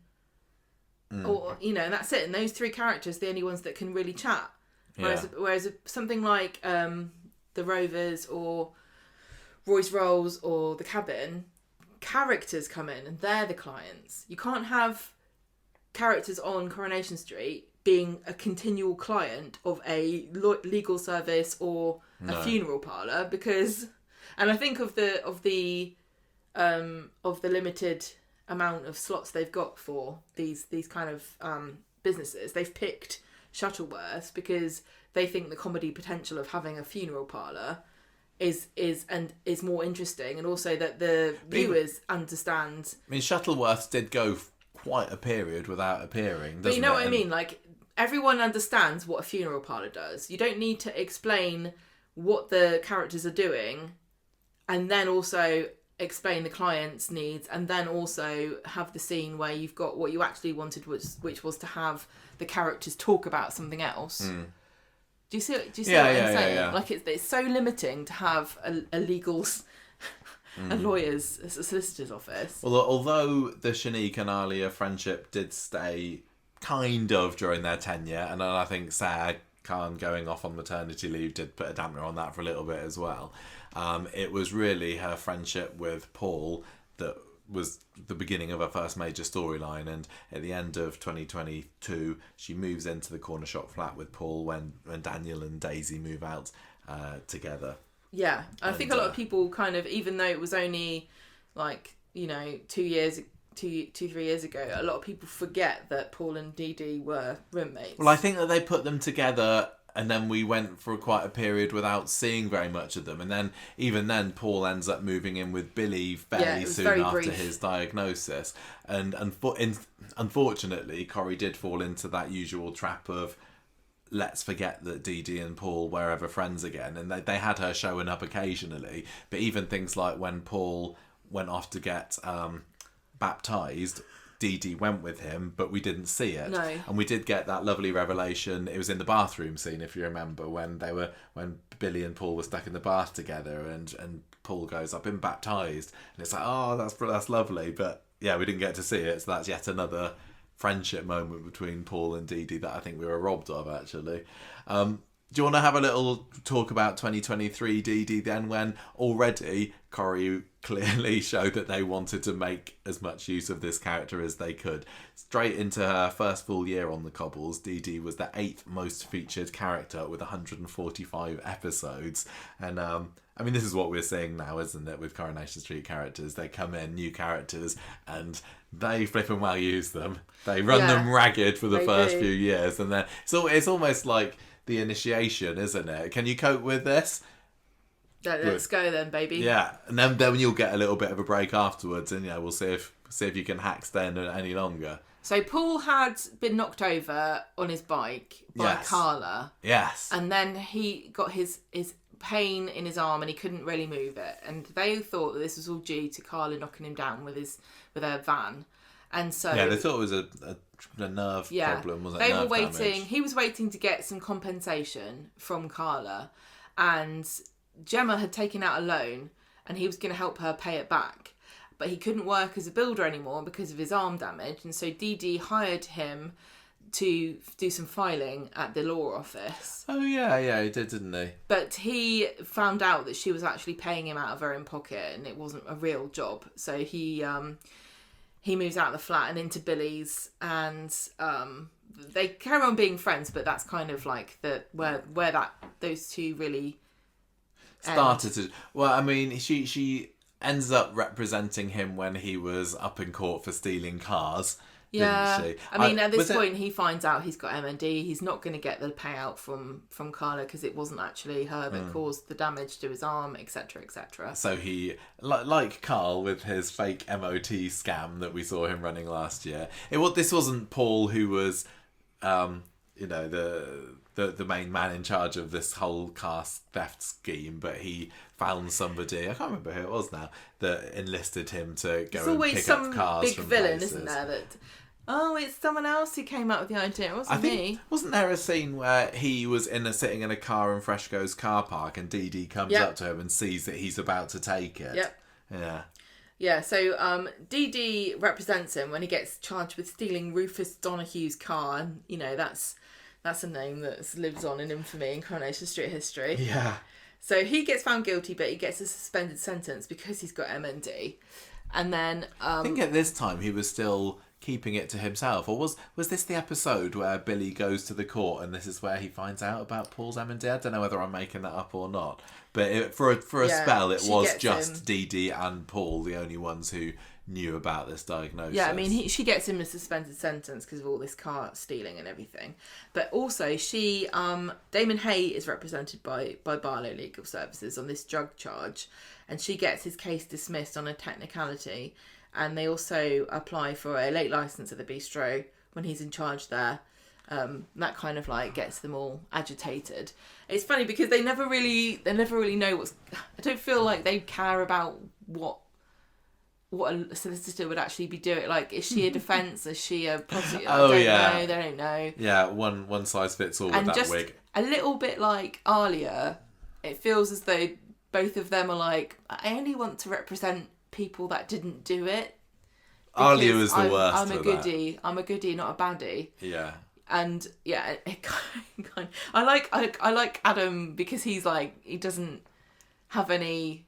or, you know, and that's it. And those three characters are the only ones that can really chat. Whereas something like the Rovers or Royce Rolls or the Cabin, characters come in and they're the clients. You can't have characters on Coronation Street being a continual client of a legal service or a funeral parlour, because... And I think of the limited amount of slots they've got for these kind of businesses, they've picked Shuttleworth because they think the comedy potential of having a funeral parlour is more interesting, and also that the viewers understand. I mean, Shuttleworth did go quite a period without appearing, doesn't it? But you know what I mean? Like, everyone understands what a funeral parlour does. You don't need to explain what the characters are doing, and then also explain the client's needs, and then also have the scene where you've got what you actually wanted, which was to have the characters talk about something else. Do you see what I'm saying? Yeah. Like, it's so limiting to have a legal's, a lawyer's, a solicitor's office. Well, although the Shanique and Alia friendship did stay kind of during their tenure, and I think Sarah Khan going off on maternity leave did put a damper on that for a little bit as well. It was really her friendship with Paul that was the beginning of her first major storyline, and at the end of 2022 she moves into the corner shop flat with Paul when Daniel and Daisy move out together. Yeah, I think a lot of people kind of, even though it was only like, you know, 3 years ago, a lot of people forget that Paul and Dee-Dee were roommates. Well, I think that they put them together, and then we went for quite a period without seeing very much of them. And then, even then, Paul ends up moving in with Billy fairly soon after his diagnosis. And unfortunately, Corrie did fall into that usual trap of, let's forget that Dee-Dee and Paul were ever friends again. And they had her showing up occasionally. But even things like when Paul went off to get baptised, Dee-Dee went with him, but we didn't see it. No. And we did get that lovely revelation. It was in the bathroom scene, if you remember, when Billy and Paul were stuck in the bath together, and Paul goes, "I've been baptised," and it's like, oh, that's lovely. But yeah, we didn't get to see it, so that's yet another friendship moment between Paul and Dee-Dee that I think we were robbed of, actually. Do you want to have a little talk about 2023 Dee-Dee then, when already Corrie clearly showed that they wanted to make as much use of this character as they could. Straight into her first full year on the cobbles, Dee-Dee was the 8th most featured character with 145 episodes. And I mean, this is what we're seeing now, isn't it, with Coronation Street characters? They come in, new characters, and they flippin' well use them. They run them ragged for the first few years, and then it's almost like the initiation, isn't it? Can you cope with this? Let's go then, baby. Yeah, and then you'll get a little bit of a break afterwards, and we'll see if you can hack stand any longer. So Paul had been knocked over on his bike by Carla. Yes. And then he got his pain in his arm and he couldn't really move it. And they thought that this was all due to Carla knocking him down with her van. And so they thought it was a nerve problem, wasn't it? They were waiting. He was waiting to get some compensation from Carla, and Gemma had taken out a loan, and he was going to help her pay it back, but he couldn't work as a builder anymore because of his arm damage, and so Dee-Dee hired him to do some filing at the law office. Oh yeah, he did, didn't he? But he found out that she was actually paying him out of her own pocket, and it wasn't a real job. So he moves out of the flat and into Billy's, and they carry on being friends. But that's kind of like where those two really started to. Well, I mean, she ends up representing him when he was up in court for stealing cars. Yeah, didn't she? I mean, at this point, he finds out he's got M&D. He's not going to get the payout from Carla because it wasn't actually her that caused the damage to his arm, etc., etc. So he, like Carl with his fake MOT scam that we saw him running last year. This wasn't Paul who was, the main man in charge of this whole car theft scheme, but he found somebody, I can't remember who it was now, that enlisted him to go and pick up cars from big villain, places. isn't there? It's someone else who came up with the idea. It wasn't me. Wasn't there a scene where he was sitting in a car in Freshco's car park, and Dee-Dee comes up to him and sees that he's about to take it? Yep. Yeah. Yeah, so Dee-Dee represents him when he gets charged with stealing Rufus Donahue's car, and that's a name that lives on in infamy in Coronation Street history. Yeah. So he gets found guilty, but he gets a suspended sentence because he's got M&D. And then I think at this time he was still keeping it to himself, or was this the episode where Billy goes to the court and this is where he finds out about Paul's M&D? I don't know whether I'm making that up or not, but for a spell it was just Dee-Dee and Paul the only ones who knew about this diagnosis. Yeah, I mean, she gets him a suspended sentence because of all this car stealing and everything. But also, Damon Hay is represented by Barlow Legal Services on this drug charge, and she gets his case dismissed on a technicality. And they also apply for a late licence at the bistro when he's in charge there. That kind of gets them all agitated. It's funny because they never really know what's. I don't feel like they care about what a solicitor would actually be doing. Like, is she a defence? Is she a prosecutor? I don't know. They don't know. Yeah, one size fits all with that wig. A little bit like Alia, it feels as though both of them are like, I only want to represent people that didn't do it. Alia was the worst. I'm a goodie. I'm a goodie, not a baddie. Yeah. And yeah, it kind. I like Adam because he's like, he doesn't have any.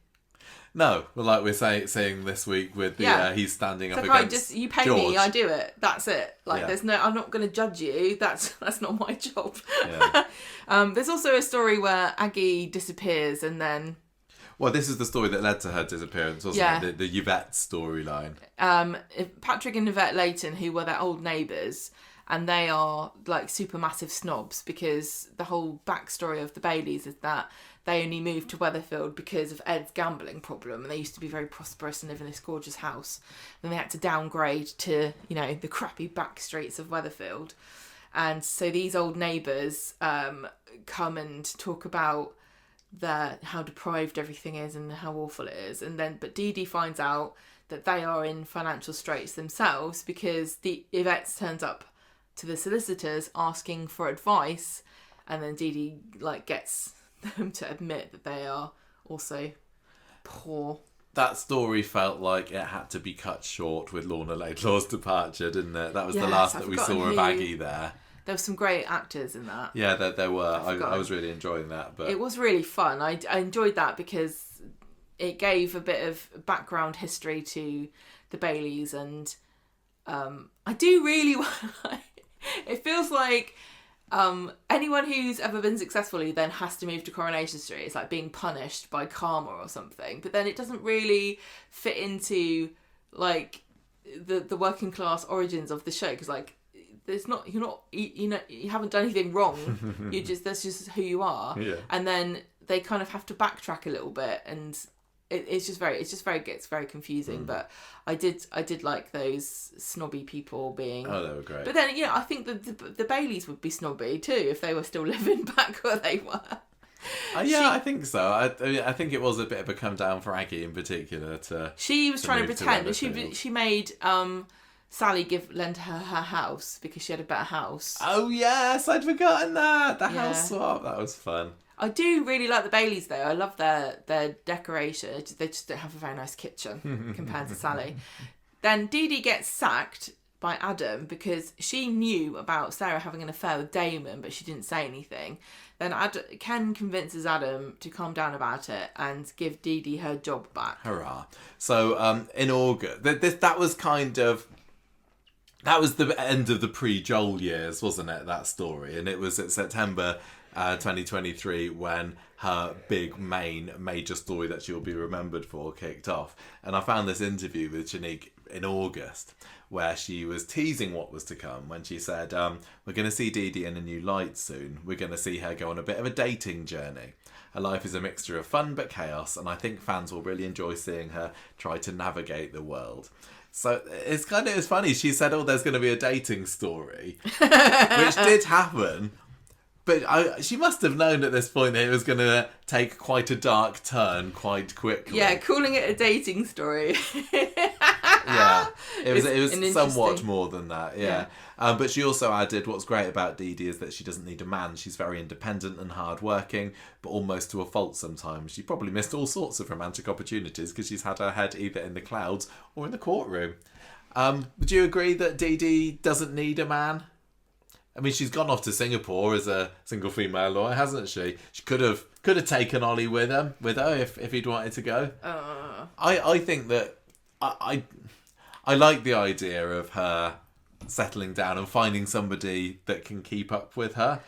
No, well, like we're saying this week with the he's standing up against you pay George. me, I do it. That's it. There's no, I'm not going to judge you. That's not my job. Yeah. There's also a story where Aggie disappears and then. Well, this is the story that led to her disappearance, wasn't it? The Yvette storyline. Patrick and Yvette Layton, who were their old neighbours, and they are like super massive snobs because the whole backstory of the Baileys is that they only moved to Weatherfield because of Ed's gambling problem, and they used to be very prosperous and live in this gorgeous house. Then they had to downgrade to, the crappy back streets of Weatherfield. And so these old neighbours come and talk about how deprived everything is and how awful it is, but Dee-Dee finds out that they are in financial straits themselves because the Yvette turns up to the solicitors asking for advice, and then Dee-Dee gets them to admit that they are also poor. That story felt like it had to be cut short with Lorna Laidlaw's departure, didn't it? That was the last that we saw of Aggie there. there were some great actors in that. Yeah, there were. I I was really enjoying that. But it was really fun. I enjoyed that because it gave a bit of background history to the Baileys, and I do really want. It feels like anyone who's ever been successful who then has to move to Coronation Street is like being punished by karma or something. But then it doesn't really fit into like the working class origins of the show, because like you haven't done anything wrong. That's just who you are. Yeah. And then they kind of have to backtrack a little bit, and it gets very confusing. But I did like those snobby people being. Oh, they were great. But then I think the Baileys would be snobby too if they were still living back where they were. I think so. I think it was a bit of a come down for Aggie in particular. She was trying to move to pretend. Weatherfield. She made Sally lend her house because she had a better house. Oh yes, I'd forgotten that. The house swap. That was fun. I do really like the Baileys though. I love their decoration. They just don't have a very nice kitchen compared to Sally. Then Dee-Dee gets sacked by Adam because she knew about Sarah having an affair with Damon, but she didn't say anything. Then Ken convinces Adam to calm down about it and give Dee-Dee her job back. Hurrah. So in August, that was that was the end of the pre-Joel years, wasn't it, that story? And it was at September 2023 when her big main major story that she'll be remembered for kicked off. And I found this interview with Janique in August where she was teasing what was to come when she said, we're going to see Dee-Dee in a new light soon. We're going to see her go on a bit of a dating journey. Her life is a mixture of fun but chaos, and I think fans will really enjoy seeing her try to navigate the world. So it's funny. She said, there's going to be a dating story, which did happen. But she must have known at this point that it was going to take quite a dark turn quite quickly. Yeah, calling it a dating story. Yeah, it was somewhat interesting. more than that, yeah. But she also added, what's great about Dee-Dee is that she doesn't need a man. She's very independent and hard-working, but almost to a fault sometimes. She probably missed all sorts of romantic opportunities because she's had her head either in the clouds or in the courtroom. Would you agree that Dee-Dee doesn't need a man? I mean, she's gone off to Singapore as a single female lawyer, hasn't she? She could have taken Ollie with her if he'd wanted to go. I think that I like the idea of her settling down and finding somebody that can keep up with her.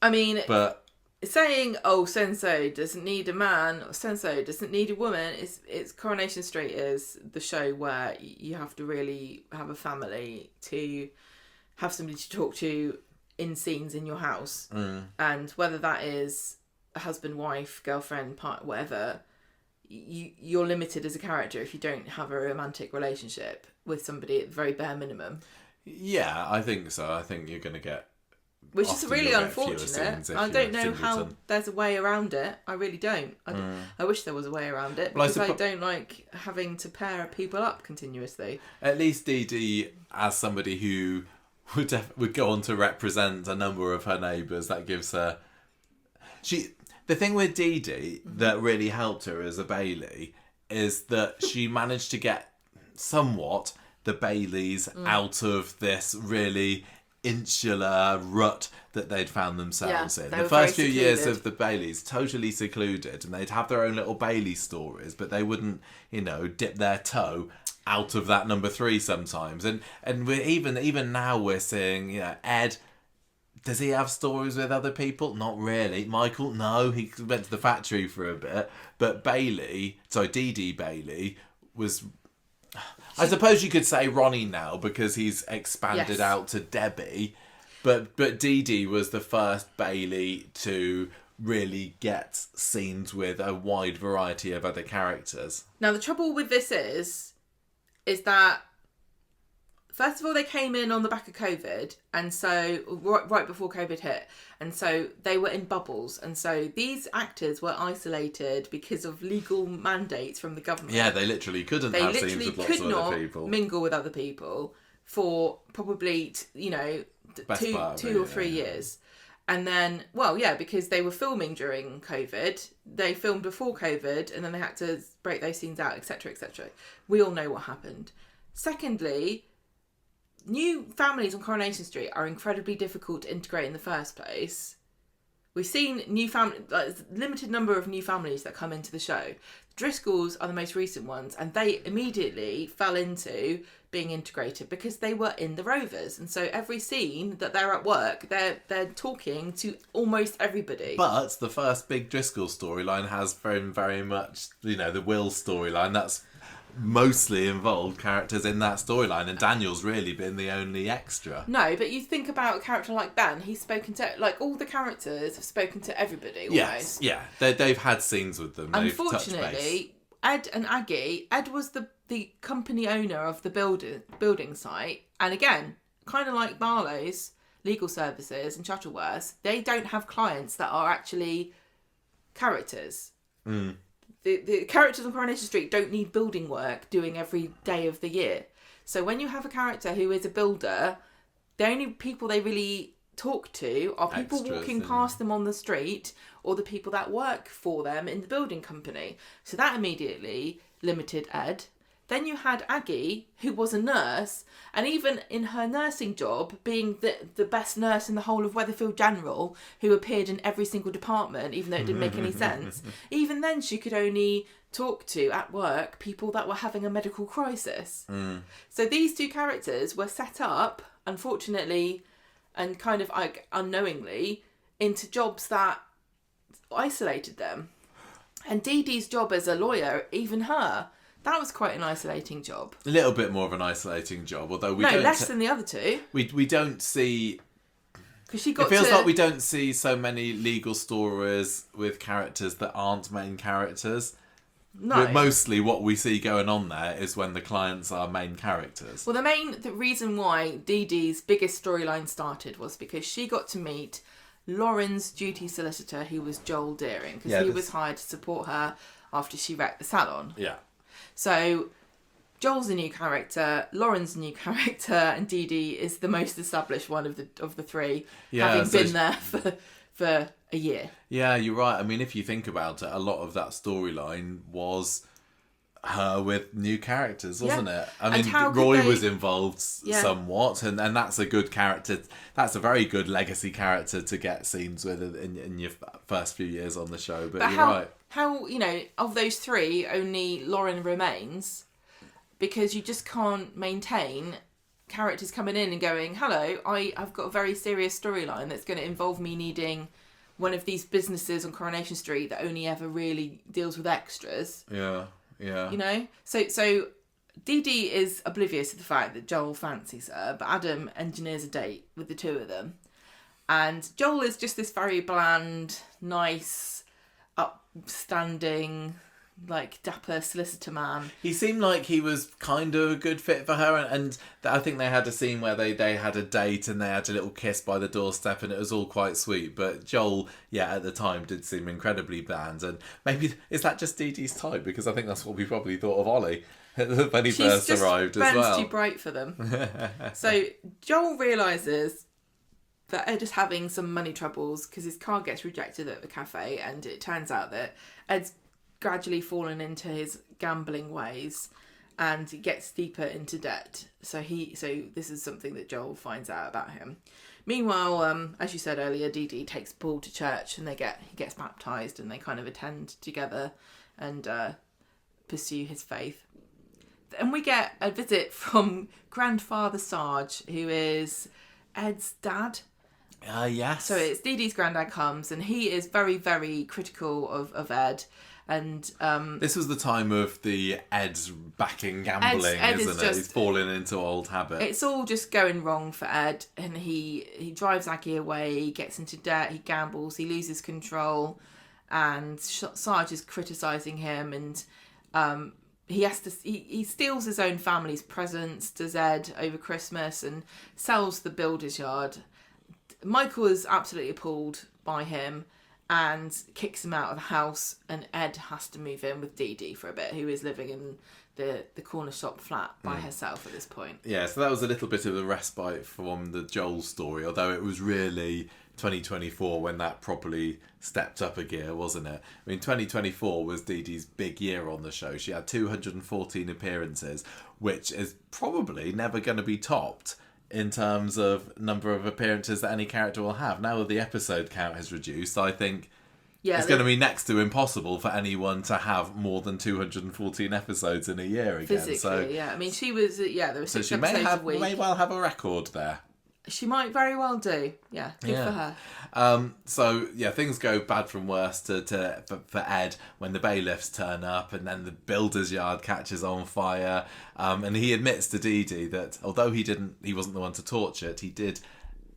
I mean, but saying, so-and-so doesn't need a man, or so-and-so doesn't need a woman, it's Coronation Street is the show where you have to really have a family to have somebody to talk to in scenes in your house. And whether that is a husband, wife, girlfriend, partner, whatever, you're limited as a character if you don't have a romantic relationship with somebody at the very bare minimum. Yeah, I think so. I think you're going to get... Which is really unfortunate. I don't know how there's a way around it. I really don't. I wish there was a way around it, because I don't like having to pair people up continuously. At least Dee-Dee, as somebody who would go on to represent a number of her neighbours, that gives her... The thing with Dee-Dee that really helped her as a Bailey is that she managed to get somewhat the Baileys out of this really insular rut that they'd found themselves in. The first few years of the Baileys, totally secluded, and they'd have their own little Bailey stories, but they wouldn't, dip their toe out of that number 3 sometimes. And we're even now we're seeing, Ed. Does he have stories with other people? Not really. Michael, no. He went to the factory for a bit. But Dee-Dee Bailey was... I suppose you could say Ronnie now because he's expanded out to Debbie. But Dee-Dee was the first Bailey to really get scenes with a wide variety of other characters. Now, the trouble with this is that first of all, they came in on the back of COVID, and so right before COVID hit, and so they were in bubbles, and so these actors were isolated because of legal mandates from the government. Yeah, they literally couldn't have scenes with lots of other people. Mingle with other people for probably 2 or 3 years. And then, because they were filming during COVID, they filmed before COVID, and then they had to break those scenes out, etc., etc. We all know what happened. Secondly, new families on Coronation Street are incredibly difficult to integrate in the first place. We've seen limited number of new families that come into the show. The Driscolls are the most recent ones, and they immediately fell into being integrated because they were in the Rovers, and so every scene that they're at work, they're talking to almost everybody. But the first big Driscoll storyline has very, very much, the Will storyline. That's mostly involved characters in that storyline, and Daniel's really been the only extra. No, but you think about a character like Ben, he's spoken to, all the characters have spoken to everybody almost. Yes, yeah. They've had scenes with them. Unfortunately, Ed and Aggie, Ed was the company owner of the building site, and again, kind of like Barlow's legal services and Shuttleworths, they don't have clients that are actually characters. The characters on Coronation Street don't need building work doing every day of the year. So when you have a character who is a builder, the only people they really talk to are people walking past them on the street or the people that work for them in the building company. So that immediately limited Ed. Then you had Aggie, who was a nurse, and even in her nursing job, being the best nurse in the whole of Weatherfield General, who appeared in every single department, even though it didn't make any sense, even then she could only talk to, at work, people that were having a medical crisis. So these two characters were set up, unfortunately, and kind of unknowingly, into jobs that isolated them. And Dee-Dee's job as a lawyer, even her, that was quite an isolating job. A little bit more of an isolating job, although we don't... No, less than the other two. We don't see... Because she got It feels like we don't see so many legal stories with characters that aren't main characters. No. Mostly what we see going on there is when the clients are main characters. Well, the reason why Dee-Dee's biggest storyline started was because she got to meet Lauren's duty solicitor, who was Joel Deering, because he was hired to support her after she wrecked the salon. Yeah. So Joel's a new character, Lauren's a new character, and Dee-Dee is the most established one of the three, having been there for a year. Yeah, you're right. I mean, if you think about it, a lot of that storyline was her with new characters, wasn't it? I mean, Roy was involved somewhat, and that's a good character. That's a very good legacy character to get scenes with in your first few years on the show. But you're right. How, of those three, only Lauren remains, because you just can't maintain characters coming in and going, hello, I've got a very serious storyline that's going to involve me needing one of these businesses on Coronation Street that only ever really deals with extras. Yeah. So Dee-Dee is oblivious to the fact that Joel fancies her, but Adam engineers a date with the two of them. And Joel is just this very bland, nice, upstanding, dapper solicitor man. He seemed like he was kind of a good fit for her, and I think they had a scene where they had a date and they had a little kiss by the doorstep, and it was all quite sweet. But Joel, at the time did seem incredibly bland, and maybe is that just Dee-Dee's type? Because I think that's what we probably thought of Ollie when he first arrived as well. She's too bright for them. So Joel realises that Ed is having some money troubles because his car gets rejected at the cafe, and it turns out that Ed's gradually fallen into his gambling ways and gets deeper into debt. So this is something that Joel finds out about him. Meanwhile, as you said earlier, Dee-Dee takes Paul to church, and he gets baptised, and they kind of attend together and pursue his faith. And we get a visit from Grandfather Sarge, who is Ed's dad. Yes. So it's Dee-Dee's granddad comes, and he is very, very critical of Ed. And this was the time of the Ed's backing gambling, isn't it? He's falling into old habits. It's all just going wrong for Ed, and he drives Aggie away, he gets into debt, he gambles, he loses control, and Sarge is criticising him, and he steals his own family's presents, does Ed, over Christmas, and sells the builder's yard. Michael is absolutely appalled by him and kicks him out of the house, and Ed has to move in with Dee-Dee for a bit, who is living in the corner shop flat by herself at this point. Yeah, so that was a little bit of a respite from the Joel story, although it was really 2024 when that properly stepped up a gear, wasn't it? I mean, 2024 was Dee-Dee's big year on the show. She had 214 appearances, which is probably never going to be topped in terms of number of appearances that any character will have. Now that the episode count has reduced, I think it's going to be next to impossible for anyone to have more than 214 episodes in a year again. Physically, so, yeah. I mean, she was, there were 6 episodes a week. May well have a record there. She might very well do. Yeah, good for her. So things go bad from worse for Ed when the bailiffs turn up, and then the builder's yard catches on fire. And he admits to Dee-Dee that although he wasn't the one to torch it, he did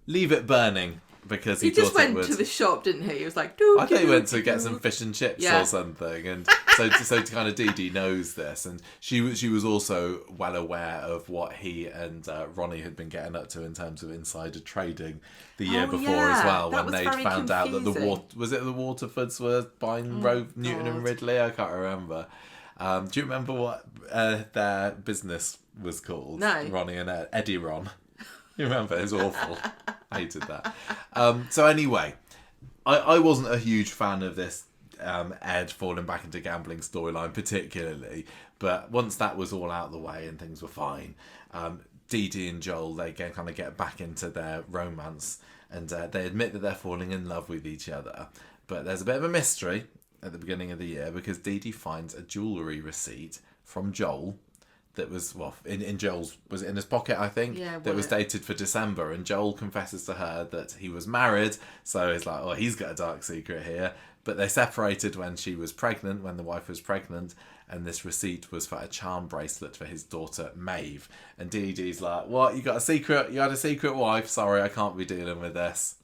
leave it burning because he just thought went it would. to the shop, didn't he? He was like, I thought he went to get some fish and chips or something, and so kind of Dee-Dee knows this, and she was also well aware of what he and Ronnie had been getting up to in terms of insider trading the year before as well, when they'd found out that the Waterfords were buying Newton and Ridley. I can't remember. Do you remember what their business was called? No. Ronnie and Eddie Ron. You remember? It was awful. Hated that. So anyway, I wasn't a huge fan of this Ed falling back into gambling storyline particularly, but once that was all out of the way and things were fine, Dee-Dee and Joel, they kind of get back into their romance, and they admit that they're falling in love with each other. But there's a bit of a mystery at the beginning of the year because Dee-Dee finds a jewellery receipt from Joel that was in Joel's, was it in his pocket, I think? Yeah, that was dated for December, and Joel confesses to her that he was married, so it's like, oh, he's got a dark secret here. But they separated when she was pregnant, when the wife was pregnant, and this receipt was for a charm bracelet for his daughter Maeve. And Dee-Dee's like, what, you got a secret? You had a secret wife? Sorry, I can't be dealing with this.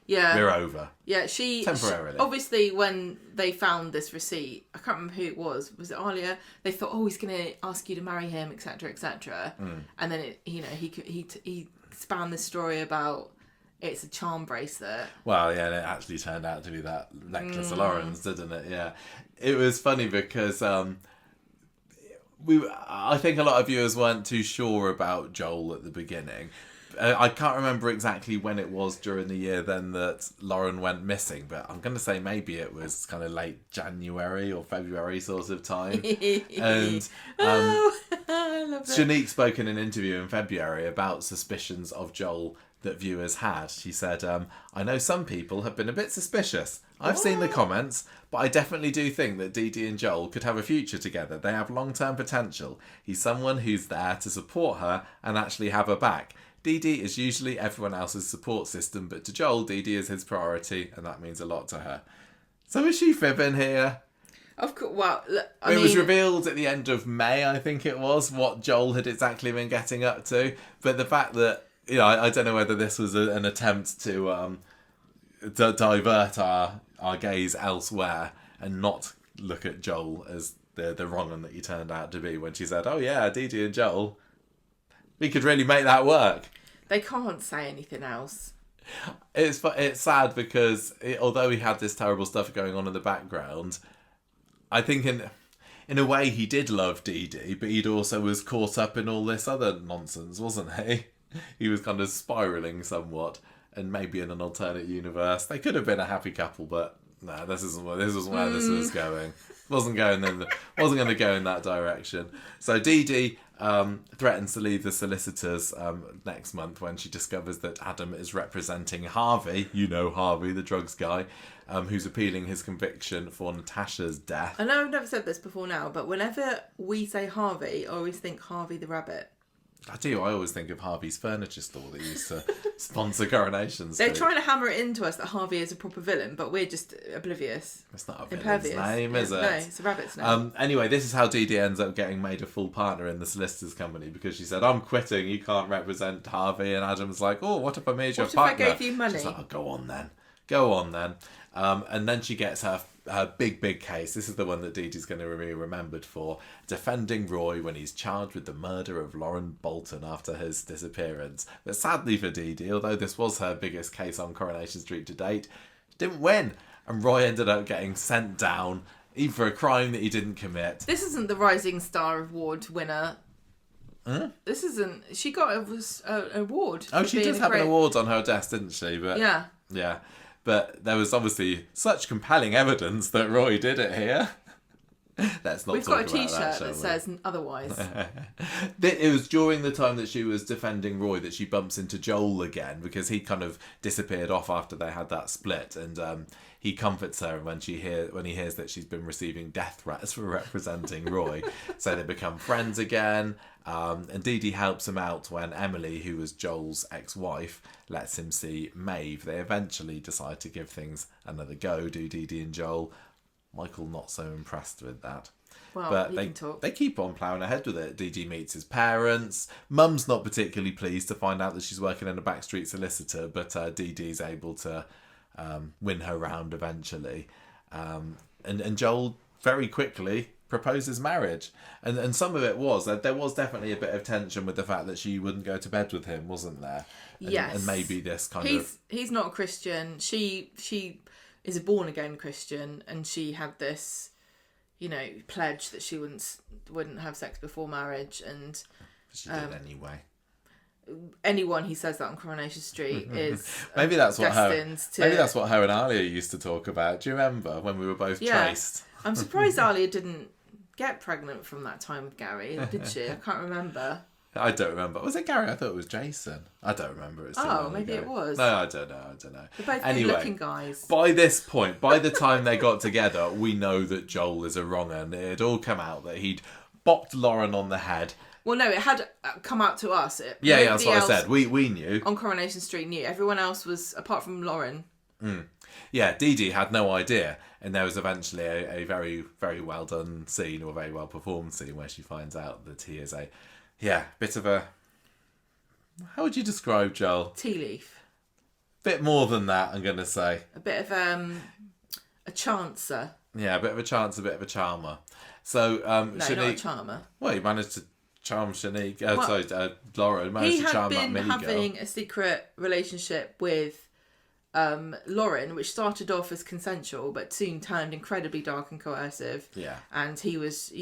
Yeah. We're over. Yeah, temporarily. Obviously, when they found this receipt, I can't remember who it was. Was it Alia? They thought, oh, he's going to ask you to marry him, etc., etc. And then he spanned the story about it's a charm bracelet. Well, yeah, and it actually turned out to be that necklace of Lauren's, didn't it? Yeah, it was funny because I think a lot of viewers weren't too sure about Joel at the beginning. I can't remember exactly when it was during the year then that Lauren went missing, but I'm going to say maybe it was kind of late January or February sort of time. And I love it. Shanique spoke in an interview in February about suspicions of Joel that viewers had. She said, I know some people have been a bit suspicious. I've seen the comments, but I definitely do think that Dee-Dee and Joel could have a future together. They have long-term potential. He's someone who's there to support her and actually have her back. Dee-Dee is usually everyone else's support system, but to Joel, Dee-Dee is his priority, and that means a lot to her. So is she fibbing here? Of course. Well, it was revealed at the end of May, I think it was, what Joel had exactly been getting up to. But the fact that, I don't know whether this was an attempt to divert our gaze elsewhere and not look at Joel as the wrong one that he turned out to be when she said, oh yeah, Dee-Dee and Joel, we could really make that work. They can't say anything else. It's sad because although he had this terrible stuff going on in the background, I think in a way he did love Dee-Dee, but he also was caught up in all this other nonsense, wasn't he? He was kind of spiralling somewhat, and maybe in an alternate universe they could have been a happy couple, but no, this was where this was going. Wasn't going to go in that direction. So Dee-Dee threatens to leave the solicitors next month when she discovers that Adam is representing Harvey, Harvey, the drugs guy, who's appealing his conviction for Natasha's death. I know I've never said this before now, but whenever we say Harvey, I always think Harvey the rabbit. I do. I always think of Harvey's furniture store that used to sponsor Coronations. They're trying to hammer it into us that Harvey is a proper villain, but we're just oblivious. It's not a villain's name, is it? No, it's a rabbit's name. Anyway, this is how Dee-Dee ends up getting made a full partner in the solicitors company because she said, I'm quitting, you can't represent Harvey. And Adam's like, oh, what if I made you a partner? What if I gave you money? She's like, oh, go on then. And then she gets her big case. This is the one that Dee-Dee's going to be remembered for, defending Roy when he's charged with the murder of Lauren Bolton after his disappearance. But sadly for Dee-Dee, although this was her biggest case on Coronation Street to date, she didn't win, and Roy ended up getting sent down, even for a crime that he didn't commit. This isn't the Rising Star Award winner. Huh? This isn't. She got an award. Oh, she does have an award on her desk, didn't she? But yeah. But there was obviously such compelling evidence that Roy did it here. Let's not We've talk got a about T-shirt shall that we? says otherwise. It was during the time that she was defending Roy that she bumps into Joel again, because he kind of disappeared off after they had that split, and he comforts her when he hears that she's been receiving death threats for representing Roy. So they become friends again, and Dee-Dee helps him out when Emily, who was Joel's ex-wife, lets him see Maeve. They eventually decide to give things another go, do Dee-Dee and Joel. Michael not so impressed with that. Well, But you can talk. they keep on ploughing ahead with it. Dee-Dee meets his parents. Mum's not particularly pleased to find out that she's working in a backstreet solicitor, but Dee-Dee's able to win her round eventually. And Joel very quickly proposes marriage. And some of it was that there was definitely a bit of tension with the fact that she wouldn't go to bed with him, wasn't there? Yes. And maybe this kind of... He's not a Christian. She is a born-again Christian, and she had this, pledge that she wouldn't have sex before marriage, and She did anyway. anyone who says that on Coronation Street is Maybe that's what destined to... Maybe that's what her and Alia used to talk about. Do you remember when we were both traced? I'm surprised Alia didn't get pregnant from that time with Gary, did she? I can't remember. I don't remember. Was it Gary? I thought it was Jason. I don't remember. It's too long Maybe ago. it was. No, I don't know. They're both Anyway, good-looking guys. by this point, by the time they got together, we know that Joel is a wrong un. It had all come out that he'd bopped Lauren on the head. Well, no, it had come out to us. Yeah, that's what I said. We knew. On Coronation Street knew. Everyone else was, apart from Lauren. Yeah, Dee-Dee had no idea. And there was eventually a very, very well done scene, or a very well performed scene, where she finds out that he is bit of a... How would you describe Joel? Tea leaf. Bit more than that, I'm going to say. A bit of a chancer. Yeah, a bit of a chance, a bit of a charmer. So, No, Shanique... not a charmer. Well, he managed to charm Shanique... Lauren He managed to had charm that been mini having girl. a secret relationship with Lauren, which started off as consensual, but soon turned incredibly dark and coercive. Yeah. And he was,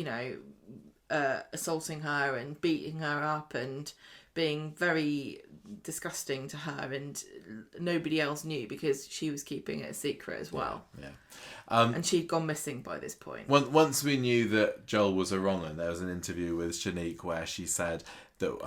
assaulting her and beating her up and being very disgusting to her, and nobody else knew because she was keeping it a secret as well. Yeah. And she'd gone missing by this point. Once we knew that Joel was a wrong un, there was an interview with Shanique where she said that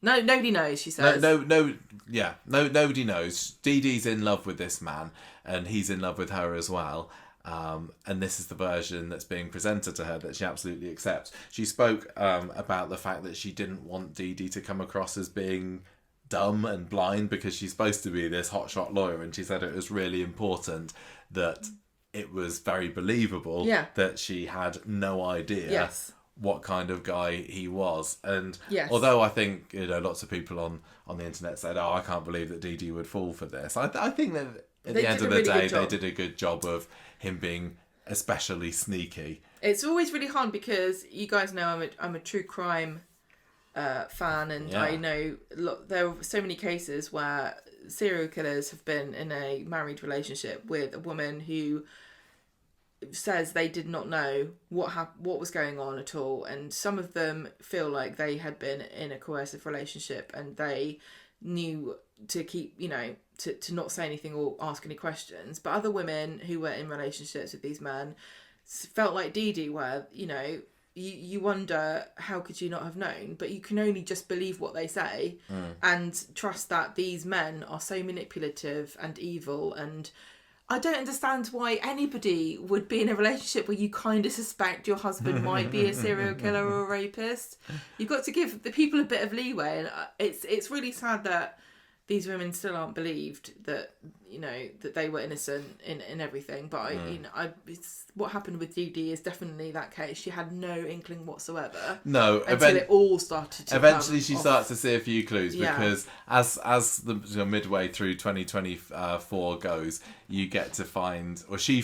No, nobody knows, she says. Nobody knows. Dee-Dee's in love with this man, and he's in love with her as well. And this is the version that's being presented to her that she absolutely accepts. She spoke about the fact that she didn't want Dee-Dee to come across as being dumb and blind, because she's supposed to be this hotshot lawyer, and she said it was really important that it was very believable that she had no idea what kind of guy he was. And although I think lots of people on the internet said, I can't believe that Dee-Dee would fall for this, I think that at the end of the day they did a good job of him being especially sneaky. It's always really hard because you guys know I'm a true crime fan, and I know there are so many cases where serial killers have been in a married relationship with a woman who says they did not know what was going on at all, and some of them feel like they had been in a coercive relationship and they knew to keep to not say anything or ask any questions, but other women who were in relationships with these men felt like Dee-Dee, where you wonder how could you not have known, but you can only just believe what they say and trust that these men are so manipulative and evil. And I don't understand why anybody would be in a relationship where you kind of suspect your husband might be a serial killer or a rapist. You've got to give the people a bit of leeway, and it's really sad that these women still aren't believed that that they were innocent in everything. But it's what happened with Dee-Dee is definitely that case. She had no inkling whatsoever. No, until it all started to eventually come she off. starts to see a few clues, because as the midway through 2024 goes, you get to find, or she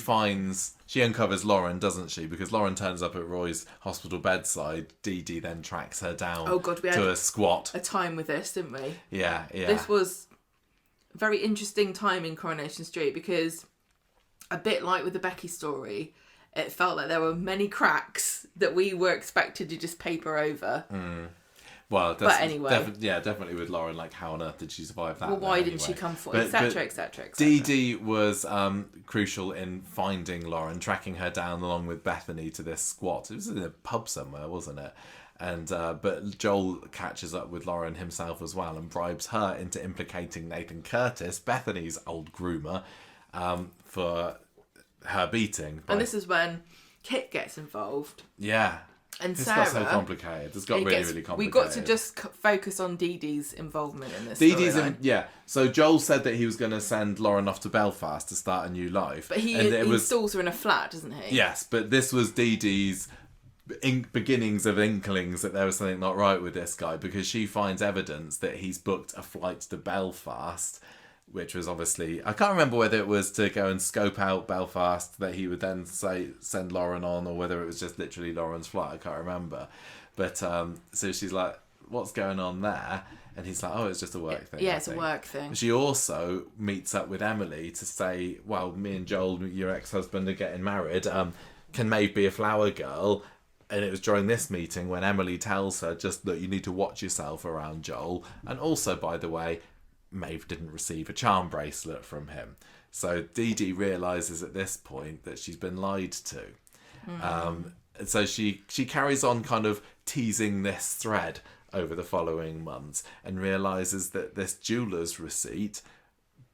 uncovers Lauren, doesn't she? Because Lauren turns up at Roy's hospital bedside. Dee-Dee then tracks her down to a squat. A time with this, didn't we? Yeah. This was a very interesting time in Coronation Street, because a bit like with the Becky story, it felt like there were many cracks that we were expected to just paper over. Well, but anyway. definitely with Lauren, like, how on earth did she survive that? Well, why then, didn't she anyway? come forward, But etc., etc., etc. Dee-Dee was crucial in finding Lauren, tracking her down along with Bethany to this squat. It was in a pub somewhere, wasn't it? And but Joel catches up with Lauren himself as well and bribes her into implicating Nathan Curtis, Bethany's old groomer, for her beating. And this is when Kit gets involved. Yeah. And It's Sarah. got so complicated. It's got really complicated. We've got to just focus on Dee-Dee's involvement in this. Dee-Dee's storyline. So Joel said that he was going to send Lauren off to Belfast to start a new life. But he installs her in a flat, doesn't he? Yes, but this was Dee-Dee's beginnings of inklings that there was something not right with this guy, because she finds evidence that he's booked a flight to Belfast, which was obviously, I can't remember whether it was to go and scope out Belfast that he would then send Lauren on, or whether it was just literally Lauren's flight. I can't remember. But so she's like, what's going on there? And he's like, oh, it's just a work thing. Yeah, it's a work thing. She also meets up with Emily to say, well, me and Joel, your ex-husband, are getting married. Can Maeve be a flower girl? And it was during this meeting when Emily tells her just that you need to watch yourself around Joel. And also, by the way, Maeve didn't receive a charm bracelet from him. So Dee-Dee realises at this point that she's been lied to. And so she carries on kind of teasing this thread over the following months and realises that this jeweller's receipt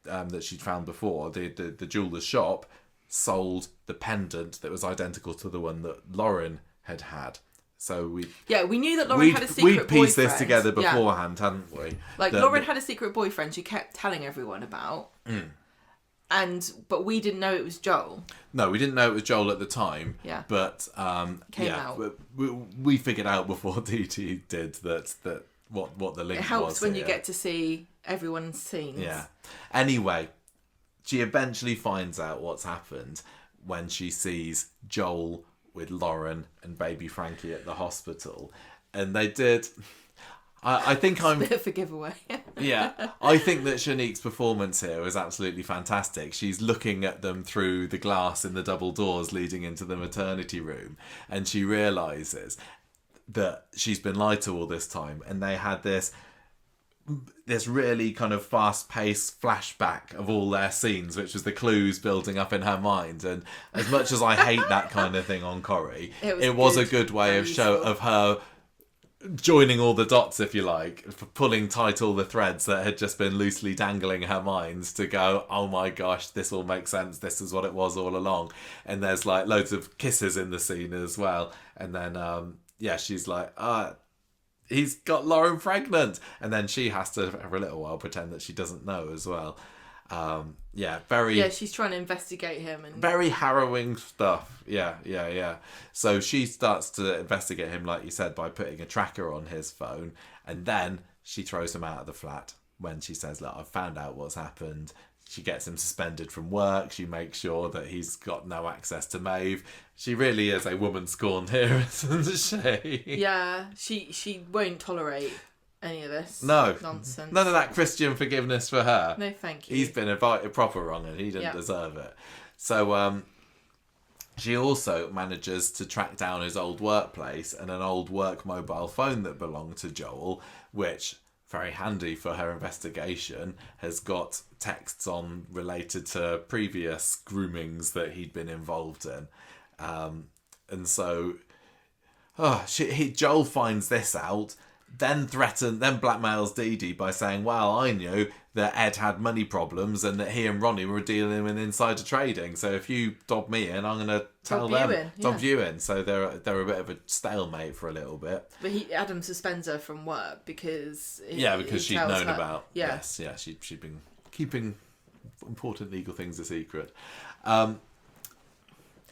that she'd found before, the jeweller's shop, sold the pendant that was identical to the one that Lauren had. So we knew that Lauren had a secret boyfriend. We'd pieced this together beforehand, hadn't we? Like, Lauren had a secret boyfriend she kept telling everyone about. But we didn't know it was Joel. No, we didn't know it was Joel at the time. Yeah. But Came out. We figured out before Dee-Dee did that what the link was. It helps when here. you get to see everyone's scenes. Yeah. Anyway, she eventually finds out what's happened when she sees Joel with Lauren and baby Frankie at the hospital. And they did... I think I'm... Bit of a giveaway. Yeah. I think that Shanique's performance here was absolutely fantastic. She's looking at them through the glass in the double doors leading into the maternity room. And she realises that she's been lied to all this time. And they had this really kind of fast-paced flashback of all their scenes, which was the clues building up in her mind. And as much as I hate that kind of thing on Corrie, it was a good way of her joining all the dots, if you like, pulling tight all the threads that had just been loosely dangling her mind to go, oh my gosh, this all makes sense. This is what it was all along. And there's like loads of kisses in the scene as well. And then, she's like, he's got Lauren pregnant. And then she has to, for a little while, pretend that she doesn't know as well. She's trying to investigate him. And very harrowing stuff. Yeah. So she starts to investigate him, like you said, by putting a tracker on his phone. And then she throws him out of the flat when she says, look, I've found out what's happened. She gets him suspended from work. She makes sure that he's got no access to Maeve. She really is a woman scorned here, isn't she? Yeah, she won't tolerate any of this nonsense. None of that Christian forgiveness for her. No, thank you. He's been invited proper wrong and he didn't deserve it. So she also manages to track down his old workplace and an old work mobile phone that belonged to Joel, which, very handy for her investigation, has got texts on related to previous groomings that he'd been involved in. And so Joel finds this out, then blackmails Dee-Dee by saying, well, I knew that Ed had money problems and that he and Ronnie were dealing with insider trading. So if you dob me in, I'm going to tell them. Dob you in. So they're a bit of a stalemate for a little bit. But Adam suspends her from work because... because she'd known her about... Yeah. Yes, she'd been keeping important legal things a secret.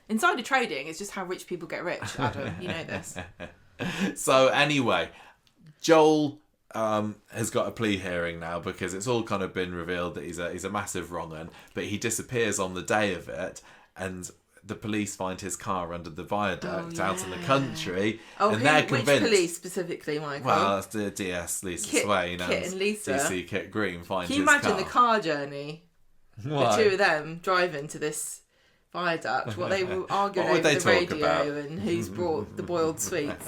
Insider trading is just how rich people get rich, Adam. You know this. So anyway... Joel has got a plea hearing now because it's all kind of been revealed that he's a massive wrong-un, but he disappears on the day of it, and the police find his car under the viaduct out in the country, and they're convinced. Which police specifically, Michael? Well, that's the DS Lisa Swain Kit and Lisa. DC Kit Green find his car. Can you imagine the car journey? Why? The two of them driving to this viaduct. What they were arguing What would over they the talk radio about? and who's brought the boiled sweets.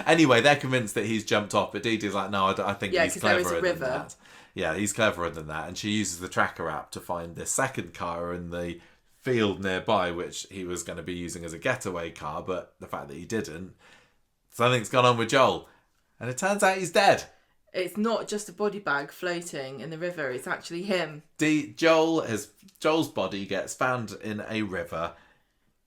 Anyway, they're convinced that he's jumped off, but Dee Dee's like, no, I think Yeah, he's 'cause there is a cleverer than river. that. Yeah, he's cleverer than that. And she uses the tracker app to find this second car in the field nearby, which he was going to be using as a getaway car, but the fact that he didn't, something's gone on with Joel. And it turns out he's dead. It's not just a body bag floating in the river, it's actually him. Joel's body gets found in a river.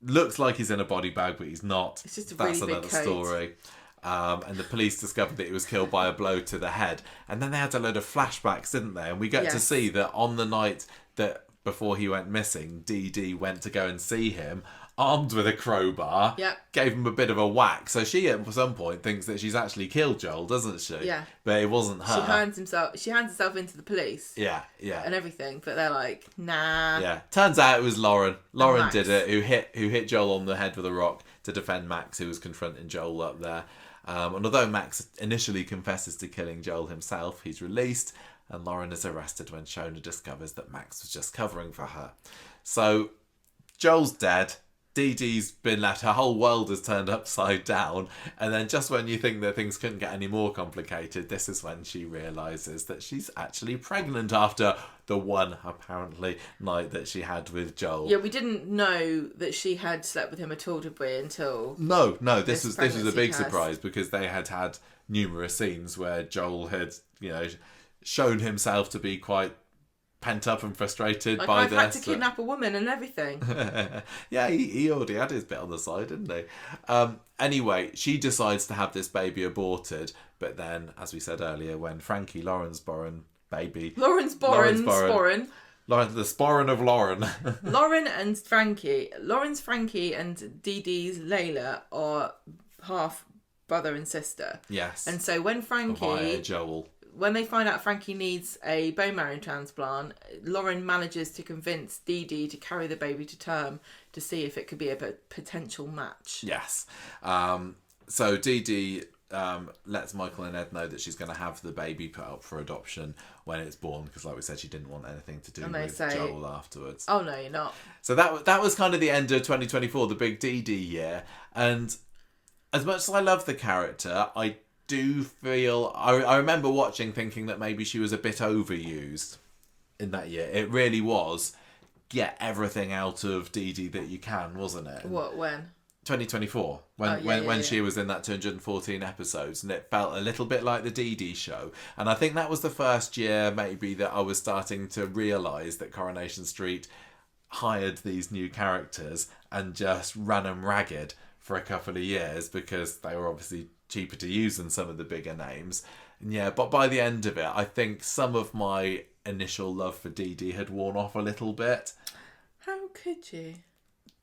Looks like he's in a body bag, but he's not. It's just a That's really big another coat. story. And the police discovered that he was killed by a blow to the head. And then they had a load of flashbacks, didn't they? And we get to Yes. see that on the night that before he went missing, Dee-Dee went to go and see him, armed with a crowbar, Yep. gave him a bit of a whack. So she at some point thinks that she's actually killed Joel, doesn't she? Yeah. But it wasn't her. She hands herself into the police. Yeah. And everything, but they're like, nah. Yeah. Turns out it was Lauren. Lauren Max. did it, who hit Joel on the head with a rock to defend Max, who was confronting Joel up there. And although Max initially confesses to killing Joel himself, he's released, and Lauren is arrested when Shona discovers that Max was just covering for her. So Joel's dead. Dee Dee's been left, her whole world has turned upside down, and then just when you think that things couldn't get any more complicated, this is when she realises that she's actually pregnant after the one, apparently, night that she had with Joel. Yeah, we didn't know that she had slept with him at all, did we, until... No, this This was a pregnancy big test. surprise because they had numerous scenes where Joel had, shown himself to be quite pent up and frustrated Like, by I've this. had to kidnap a woman and everything. Yeah, he already had his bit on the side, didn't he? Anyway, she decides to have this baby aborted, but then, as we said earlier, when Frankie, Lauren's born baby... Lauren, the sporran of Lauren. Lauren and Frankie. Lauren's Frankie and Dee Dee's Layla are half brother and sister. Yes. And so when Via Joel. when they find out Frankie needs a bone marrow transplant, Lauren manages to convince Dee Dee to carry the baby to term to see if it could be a potential match. Yes. So Dee Dee lets Michael and Ed know that she's going to have the baby put up for adoption when it's born, because like we said, she didn't want anything to do And they with say, Joel afterwards. Oh no, you're not. So that was kind of the end of 2024, the big Dee Dee year. And as much as I love the character, I do feel... I remember watching thinking that maybe she was a bit overused in that year. It really was get everything out of Dee Dee that you can, wasn't it? What, when? 2024, when she was in that 214 episodes, and it felt a little bit like the Dee Dee show. And I think that was the first year maybe that I was starting to realise that Coronation Street hired these new characters and just ran them ragged for a couple of years because they were obviously cheaper to use than some of the bigger names. And yeah, but by the end of it, I think some of my initial love for Dee Dee had worn off a little bit. How could you?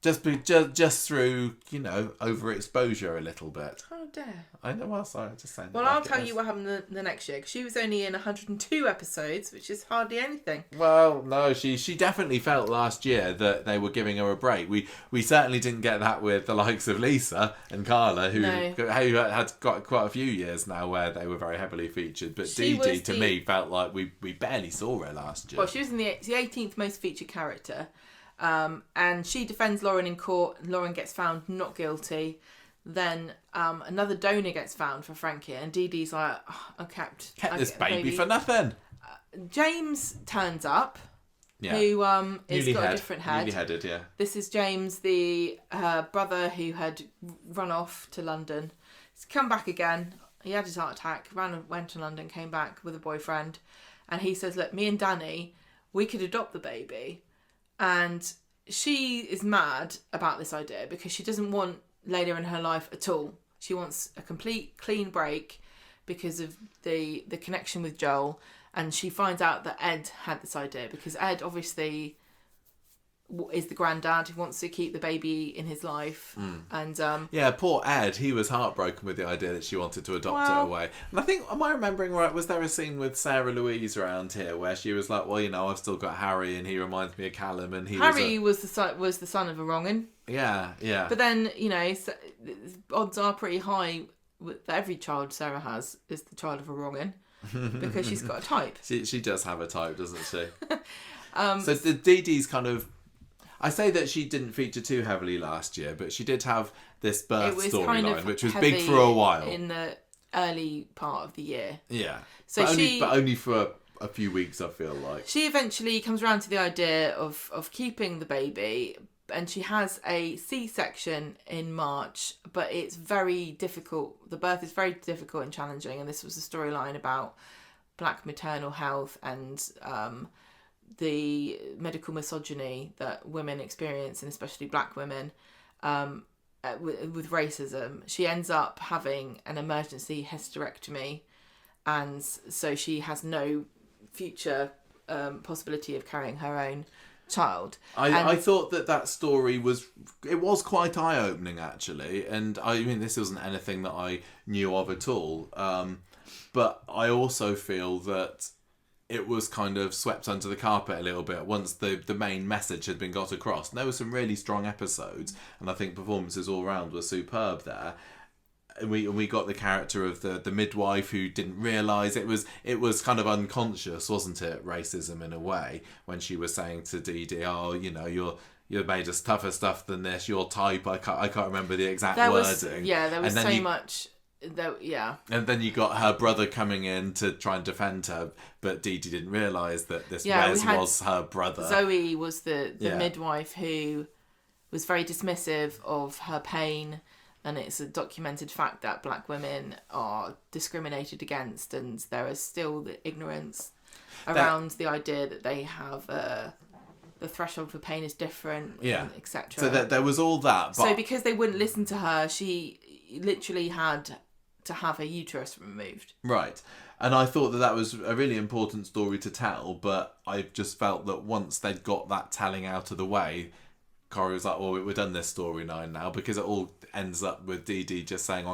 Just through, overexposure a little bit. How dare. I know, well, sorry, just saying. Well, I'll tell you what happened the next year, because she was only in 102 episodes, which is hardly anything. Well, no, she definitely felt last year that they were giving her a break. We certainly didn't get that with the likes of Lisa and Carla, who had got quite a few years now where they were very heavily featured. But Dee Dee, to me, felt like we barely saw her last year. Well, she was the 18th most featured character. And she defends Lauren in court. Lauren gets found not guilty. Then another donor gets found for Frankie, and Dee Dee's like, I kept this baby for nothing. James turns up, Yeah. who is got a different head. Newly-headed, yeah. This is James, the brother who had run off to London. He's come back again. He had his heart attack, went to London, came back with a boyfriend, and he says, look, me and Danny, we could adopt the baby. And she is mad about this idea because she doesn't want Layla in her life at all. She wants a complete clean break because of the connection with Joel. And she finds out that Ed had this idea because Ed obviously is the granddad who wants to keep the baby in his life. And yeah, poor Ed, he was heartbroken with the idea that she wanted to adopt it away. And I think, am I remembering right, was there a scene with Sarah Louise around here where she was like, well, I've still got Harry and he reminds me of Callum, and Harry was the son of a wrong'un. Yeah. But then, odds are pretty high that every child Sarah has is the child of a wrong'un because she's got a type. She does have a type, doesn't she? So the Dee Dee's kind of... I say that she didn't feature too heavily last year, but she did have this birth storyline, which was big for a while. In the early part of the year. Yeah. So but only for a few weeks, I feel like. She eventually comes around to the idea of keeping the baby, and she has a C-section in March, but it's very difficult. The birth is very difficult and challenging, and this was a storyline about black maternal health and the medical misogyny that women experience, and especially black women, with racism. She ends up having an emergency hysterectomy, and so she has no future possibility of carrying her own child. I thought that story was quite eye-opening, actually, and I mean, this wasn't anything that I knew of at all, but I also feel that it was kind of swept under the carpet a little bit once the main message had been got across. And there were some really strong episodes, and I think performances all round were superb there. And we got the character of the midwife who didn't realise it was kind of unconscious, wasn't it? Racism in a way, when she was saying to Dee-Dee, "Oh, you know, you're made of tougher stuff than this. Your type." I can't remember the exact wording. There was so much. Yeah. And then you got her brother coming in to try and defend her, but Dee-Dee didn't realise that this Wes was her brother. Zoe was the midwife who was very dismissive of her pain, and it's a documented fact that black women are discriminated against, and there is still the ignorance around the idea that they have the threshold for pain is different, etc. So there was all that. But... So because they wouldn't listen to her, she literally had to have her uterus removed. Right. And I thought that was a really important story to tell, but I just felt that once they'd got that telling out of the way, Corrie was like, well, we've done this storyline now, because it all ends up with Dee-Dee just saying,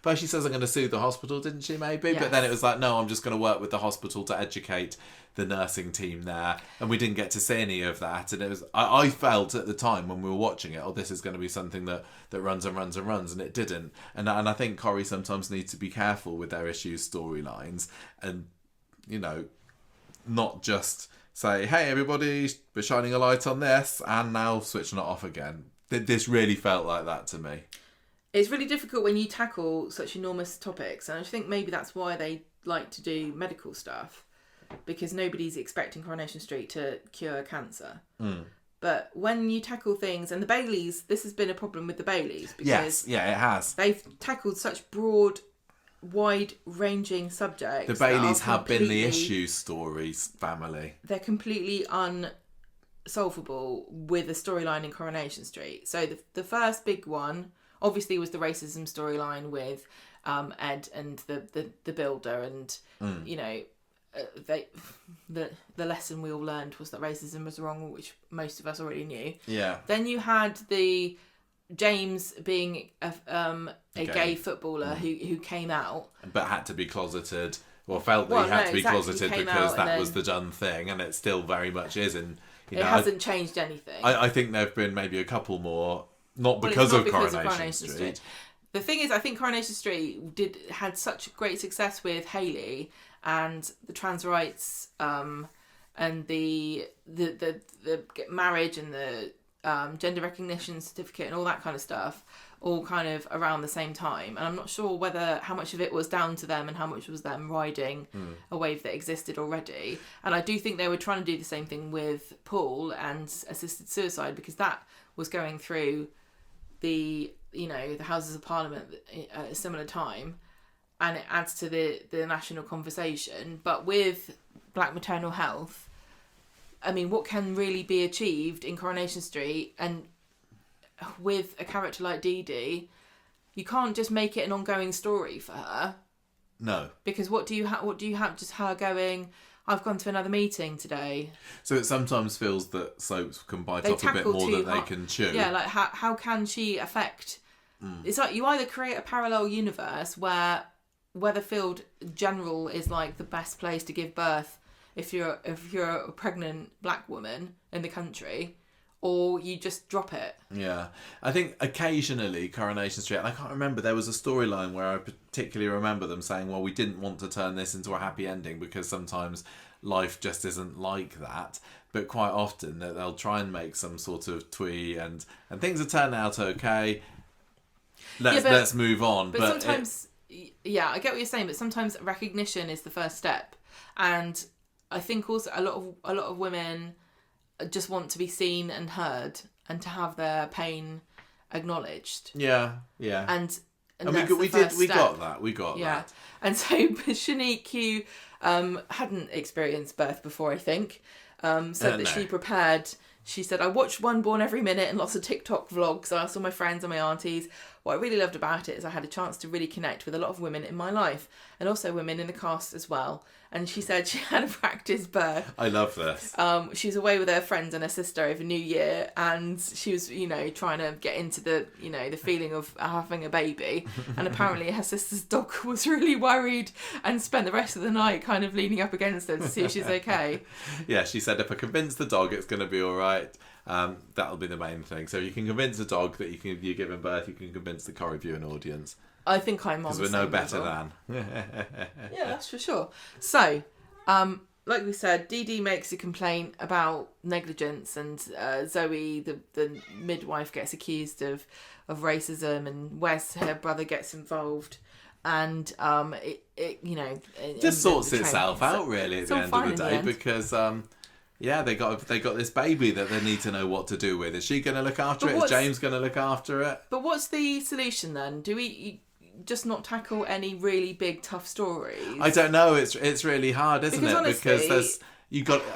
first she says I'm going to sue the hospital, didn't she, maybe? Yes. But then it was like, no, I'm just going to work with the hospital to educate the nursing team there. And we didn't get to see any of that. And it was, I felt at the time when we were watching it, oh, this is going to be something that runs and runs and runs, and it didn't. And I think Corrie sometimes needs to be careful with their issues storylines and, you know, not just say, hey, everybody, we're shining a light on this, and now switching it off again. This really felt like that to me. It's really difficult when you tackle such enormous topics, and I think maybe that's why they like to do medical stuff, because nobody's expecting Coronation Street to cure cancer. But when you tackle things, and the Baileys, this has been a problem with the Baileys, because it has. They've tackled such broad, wide-ranging subjects. The Baileys have been the issue stories family. They're completely unsolvable with a storyline in Coronation Street. So the first big one, obviously, was the racism storyline with Ed and the builder, and you know, the lesson we all learned was that racism was wrong, which most of us already knew. Yeah. Then you had the James being a gay footballer who came out, but had to be closeted. Well, felt that he had to be closeted because that was the done thing, and it still very much is. And you know, it hasn't changed anything. I think there have been maybe a couple more, not because of Coronation Street. The thing is, I think Coronation Street had such great success with Hayley and the trans rights, and the marriage and the gender recognition certificate and all that kind of stuff, all kind of around the same time. And I'm not sure how much of it was down to them and how much was them riding a wave that existed already. And I do think they were trying to do the same thing with Paul and assisted suicide, because that was going through the Houses of Parliament at a similar time, and it adds to the national conversation. But with black maternal health, I mean, what can really be achieved in Coronation Street, and with a character like Dee-Dee, you can't just make it an ongoing story for her. No. Because what do you have? Just her going, I've gone to another meeting today. So it sometimes feels that soaps can bite off a bit more than they can chew. Yeah, like how can she affect... It's like you either create a parallel universe where Weatherfield General is like the best place to give birth if you're a pregnant black woman in the country, or you just drop it. Yeah. I think occasionally Coronation Street, and I can't remember, there was a storyline where I particularly remember them saying, well, we didn't want to turn this into a happy ending because sometimes life just isn't like that. But quite often they'll try and make some sort of twee and things will turn out okay. Let's move on. But sometimes, yeah, I get what you're saying. But sometimes recognition is the first step, and I think also a lot of women just want to be seen and heard and to have their pain acknowledged. Yeah. And we got that. Yeah. And so Shanique, who hadn't experienced birth before, I think, said that she prepared. She said, I watched One Born every minute and lots of TikTok vlogs. I asked all my friends and my aunties. What I really loved about it is I had a chance to really connect with a lot of women in my life and also women in the cast as well. And she said she had a practice birth. I love this. She was away with her friends and her sister over New Year, and she was, trying to get into the, the feeling of having a baby. And apparently her sister's dog was really worried and spent the rest of the night kind of leaning up against her to see if she's okay. Yeah, she said if I convince the dog it's going to be all right, that'll be the main thing. So if you can convince a dog that you're giving birth, you can convince the Corrie viewing audience. I think I'm on the same because we're no better level. than. Yeah, that's for sure. So, like we said, Dee-Dee makes a complaint about negligence, and Zoe, the midwife, gets accused of racism, and Wes, her brother, gets involved, and it just sorts itself out really at the end of the day because they got this baby that they need to know what to do with. Is she going to look after it? Is James going to look after it? But what's the solution then? Do we just not tackle any really big tough stories? I don't know. It's really hard, isn't it? Honestly, because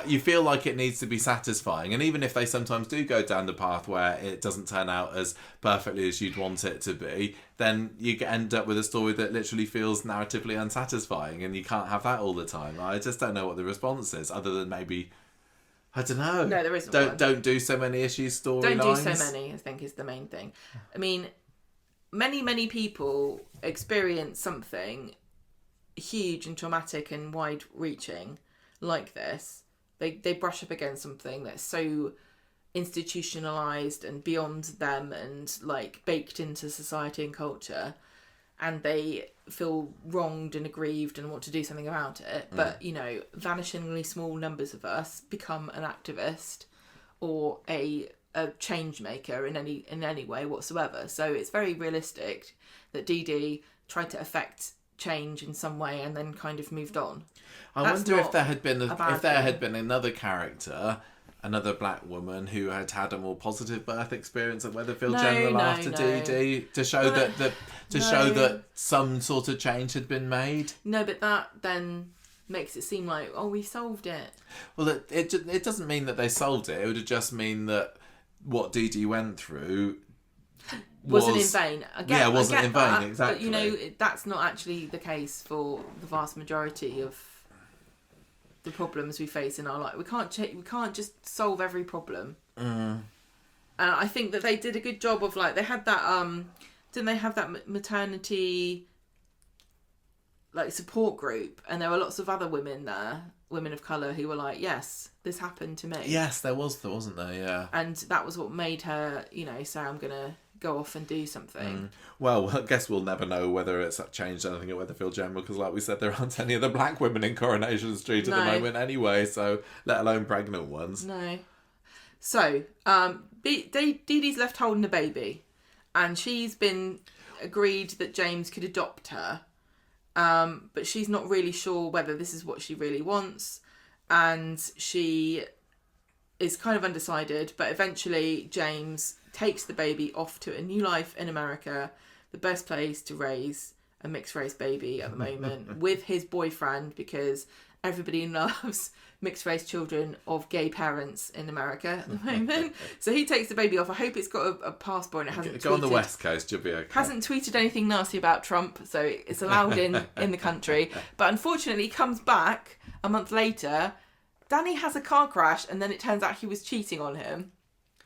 you feel like it needs to be satisfying, and even if they sometimes do go down the path where it doesn't turn out as perfectly as you'd want it to be, then you end up with a story that literally feels narratively unsatisfying, and you can't have that all the time. I just don't know what the response is, other than maybe, I don't know. No, there isn't. Don't do so many issues, storylines. Don't do so many, I think, is the main thing. I mean, many people experience something huge and traumatic and wide-reaching like this. They brush up against something that's so institutionalized and beyond them and like baked into society and culture, and they feel wronged and aggrieved and want to do something about it. But vanishingly small numbers of us become an activist or a change maker in any way whatsoever. So it's very realistic that Dee-Dee tried to affect change in some way and then kind of moved on. I wonder if there had been another character, another black woman who had a more positive birth experience at Weatherfield General after Dee-Dee to show that some sort of change had been made. No, but that then makes it seem like, we solved it. Well, it doesn't mean that they solved it. It would just mean that what Dee-Dee went through wasn't in vain. Wasn't in vain, exactly. But that's not actually the case for the vast majority of the problems we face in our life. We can't just solve every problem. And I think that they did a good job of they had that didn't they have that maternity support group, and there were lots of other women there, women of colour, who were like, yes, this happened to me. Yes, there wasn't there? Yeah. And that was what made her say, I'm gonna go off and do something. Well, I guess we'll never know whether it's changed anything at Weatherfield General, because like we said, there aren't any other black women in Coronation Street at the moment anyway, so let alone pregnant ones. No. So, Dee-Dee's left holding a baby, and she's been agreed that James could adopt her, but she's not really sure whether this is what she really wants, and she is kind of undecided, but eventually James takes the baby off to a new life in America, the best place to raise a mixed race baby at the moment, with his boyfriend, because everybody loves mixed race children of gay parents in America at the moment. So he takes the baby off. I hope it's got a passport and it hasn't Go on the West Coast, you'll be okay. Hasn't tweeted anything nasty about Trump, so it's allowed in the country. But unfortunately, he comes back a month later. Danny has a car crash, and then it turns out he was cheating on him.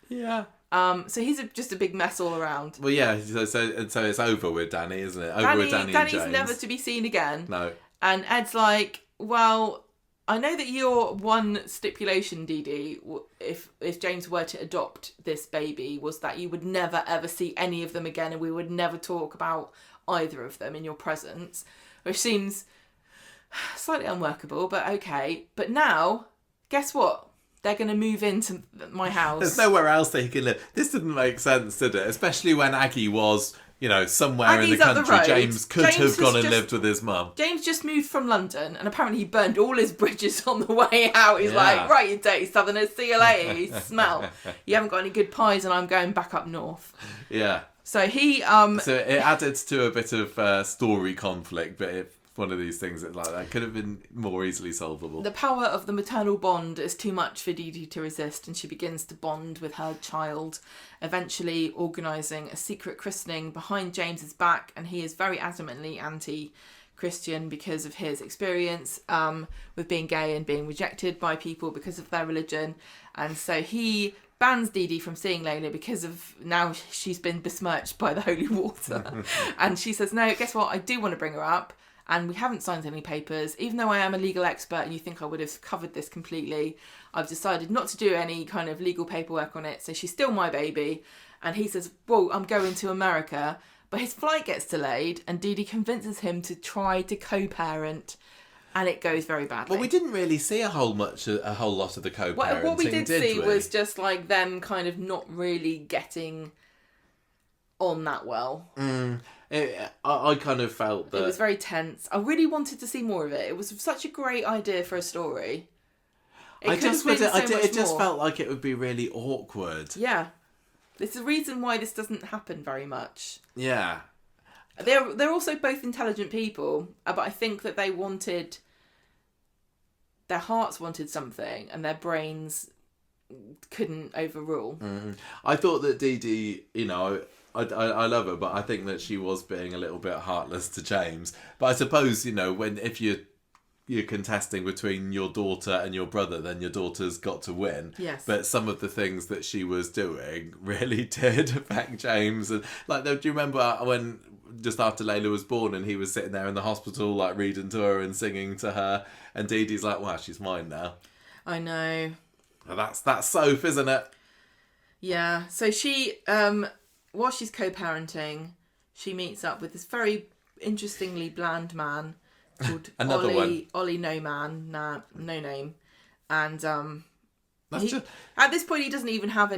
Yeah. So he's just a big mess all around. Well, yeah. So it's over with Danny, isn't it? With Danny Danny's and James. Never to be seen again. No. And Ed's like, well, I know that your one stipulation, Dee-Dee, if James were to adopt this baby, was that you would never ever see any of them again, and we would never talk about either of them in your presence, which seems Slightly unworkable, but okay. But now, guess what? They're going to move into my house. There's nowhere else that he can live. This didn't make sense, did it? Especially when Aggie was, somewhere Aggie's in the up the country. road. James could James have gone has and lived with his mum. James just moved from London, and apparently he burned all his bridges on the way out. He's Yeah. like, right, you dirty southerners, see you later, you smell. You haven't got any good pies, and I'm going back up north. Yeah. So he... So it added to a bit of story conflict, but it's one of these things that could have been more easily solvable. The power of the maternal bond is too much for Dee-Dee to resist, and she begins to bond with her child, eventually organising a secret christening behind James's back, and he is very adamantly anti-Christian because of his experience with being gay and being rejected by people because of their religion. And so he bans Dee-Dee from seeing Layla because of now she's been besmirched by the holy water. And she says, no, guess what? I do want to bring her up. And we haven't signed any papers. Even though I am a legal expert and you think I would have covered this completely, I've decided not to do any kind of legal paperwork on it. So she's still my baby. And he says, well, I'm going to America. But his flight gets delayed and Dee-Dee convinces him to try to co-parent. And it goes very badly. Well, we didn't really see a whole lot of the co-parenting, what we did see we? was just like them kind of not really getting on that well. I kind of felt that... It was very tense. I really wanted to see more of it. It was such a great idea for a story. It just felt like it would be really awkward. Yeah. There's a reason why this doesn't happen very much. Yeah. They're also both intelligent people, but I think that they wanted... Their hearts wanted something, and their brains couldn't overrule. I thought that Dee-Dee, I love her, but I think that she was being a little bit heartless to James. But I suppose, if you're contesting between your daughter and your brother, then your daughter's got to win. Yes. But some of the things that she was doing really did affect James. And do you remember when just after Layla was born and he was sitting there in the hospital, reading to her and singing to her, and Dee Dee's like, "Wow, she's mine now." I know. Well, that's Soph, isn't it? Yeah. So she, while she's co-parenting, she meets up with this very interestingly bland man called Another one. Ollie No Name, and That's at this point he doesn't even have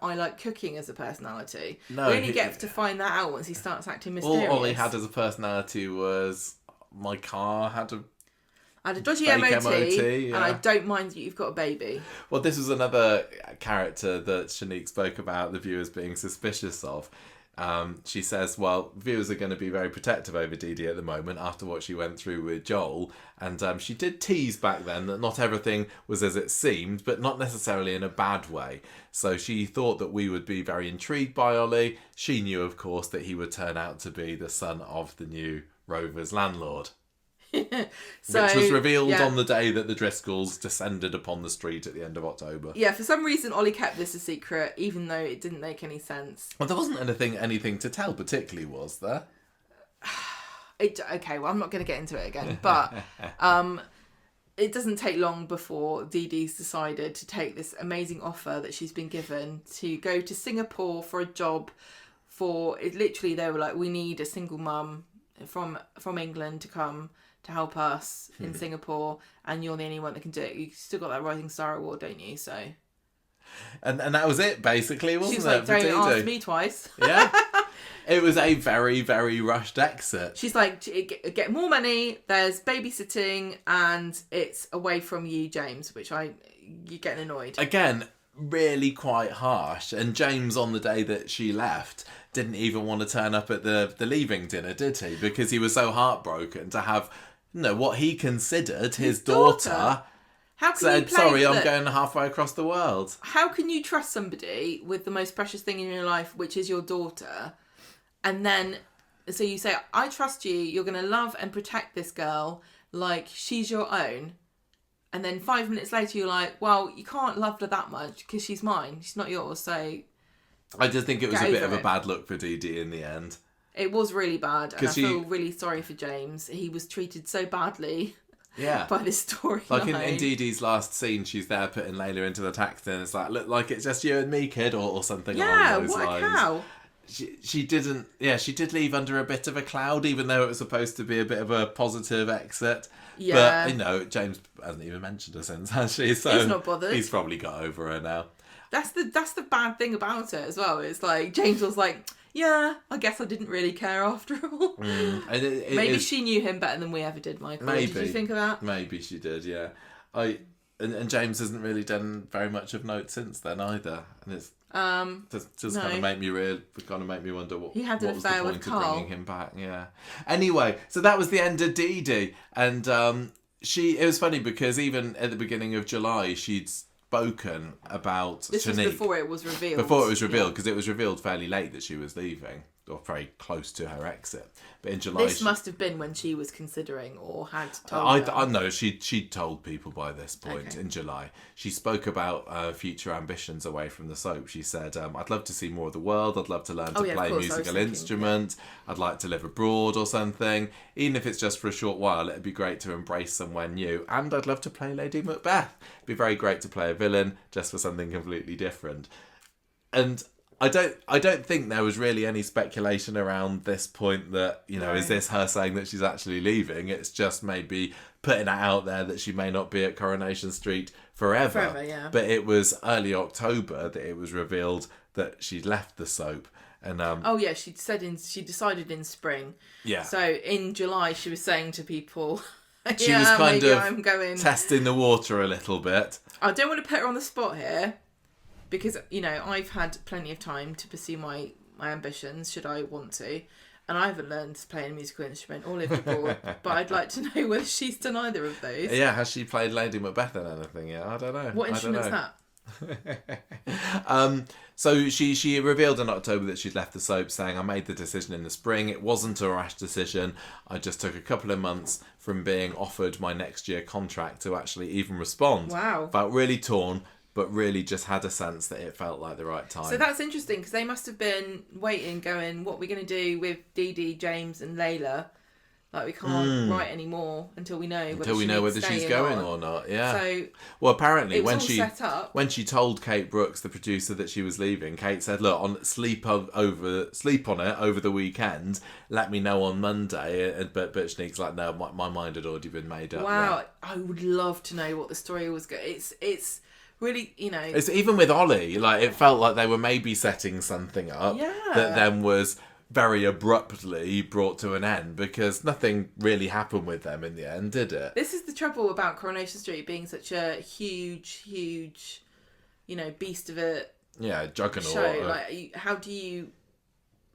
I like cooking as a personality. No, we only get to find that out once he starts acting mysterious. All Ollie had as a personality was my car had a dodgy fake MOT, yeah. and I don't mind that you've got a baby. Well, this was another character that Shanique spoke about the viewers being suspicious of. She says, well, viewers are going to be very protective over Dee-Dee at the moment after what she went through with Joel. And she did tease back then that not everything was as it seemed, but not necessarily in a bad way. So she thought that we would be very intrigued by Ollie. She knew, of course, that he would turn out to be the son of the new Rover's landlord. Which was revealed on the day that the Driscolls descended upon the street at the end of October. Yeah, for some reason Ollie kept this a secret, even though it didn't make any sense. Well, there wasn't anything to tell particularly, was there? Okay, well, I'm not going to get into it again, but it doesn't take long before Dee Dee's decided to take this amazing offer that she's been given to go to Singapore for a job literally they were like, we need a single mum from England to come to help us in Singapore, and you're the only one that can do it. You still got that Rising Star Award, don't you? So, and that was it, basically, wasn't she was it? like, don't ask me twice. Yeah. It was a very, very rushed exit. She's like, get more money, there's babysitting, and it's away from you, James, which you're getting annoyed. Again, really quite harsh. And James, on the day that she left, didn't even want to turn up at the leaving dinner, did he? Because he was so heartbroken to have, what he considered his daughter How can said, you play sorry, I'm going halfway across the world. How can you trust somebody with the most precious thing in your life, which is your daughter? And then, so you say, I trust you, you're going to love and protect this girl like she's your own. And then 5 minutes later, you're like, well, you can't love her that much because she's mine. She's not yours. So I just think it was a bit of a it. bad look for Dee-Dee in the end. It was really bad. And I feel really sorry for James. He was treated so badly by this story. Like in Dee-Dee's last scene, she's there putting Layla into the taxi and it's like, look, like it's just you and me, kid, or something along those lines. Yeah, what a cow. she didn't. Yeah, she did leave under a bit of a cloud, even though it was supposed to be a bit of a positive exit. Yeah. But, you know, James hasn't even mentioned her since, has she? So He's not bothered. He's probably got over her now. That's the bad thing about it as well. It's like James was like, yeah, I guess I didn't really care after all. And Maybe she knew him better than we ever did, Michael. Maybe. Did you think of that? Maybe she did, yeah. And James hasn't really done very much of note since then either. And it's just no. kind of make me wonder what He had an what was the affair point with of Carl. bringing him back. Yeah. Anyway, so that was the end of Dee-Dee, and it was funny because even at the beginning of July she'd spoken about This Shanique. was before it was revealed. Before it was revealed, because it was revealed fairly late that she was leaving, or very close to her exit. But in July, This must have been when she was considering or had told them. I know she'd told people by this point. Okay. In July. She spoke about future ambitions away from the soap. She said, "I'd love to see more of the world. I'd love to learn to yeah, of play a course, I was musical thinking, instrument. I'd like to live abroad or something. Even if it's just for a short while, it'd be great to embrace somewhere new. And I'd love to play Lady Macbeth. It'd be very great to play a villain, just for something completely different." And I don't think there was really any speculation around this point that, you know, is this her saying that she's actually leaving? It's just maybe putting it out there that she may not be at Coronation Street forever. Forever, yeah. But it was early October that it was revealed that she'd left the soap. And she decided in spring. yeah. So in July she was saying to people, She was kind maybe of I'm going. testing the water a little bit. I don't want to put her on the spot here, because, you know, I've had plenty of time to pursue my ambitions, should I want to. And I haven't learned to play a musical instrument or lived abroad. But I'd like to know whether she's done either of those. Yeah, has she played Lady Macbeth in anything yet? I don't know. What instrument's that? So she revealed in October that she'd left the soap, saying, "I made the decision in the spring. It wasn't a rash decision. I just took a couple of months from being offered my next year contract to actually even respond. Wow. Felt really torn, but really just had a sense that it felt like the right time." So that's interesting, because they must have been waiting, going, what are we going to do with Dee-Dee, James and Layla? Like, we can't write anymore until we know whether she's going or not. Yeah. So well, apparently it was when all she set up. when she told Kate Brooks, the producer, that she was leaving, Kate said, "Look, sleep on it over the weekend. Let me know on Monday." But Shanique's like, "No, my mind had already been made up." Wow, I would love to know what the story was. It's really, you know. It's even with Ollie, like, it felt like they were maybe setting something up that then was very abruptly brought to an end, because nothing really happened with them in the end, did it? This is the trouble about Coronation Street being such a huge, you know, beast of a juggernaut. show. Like, how do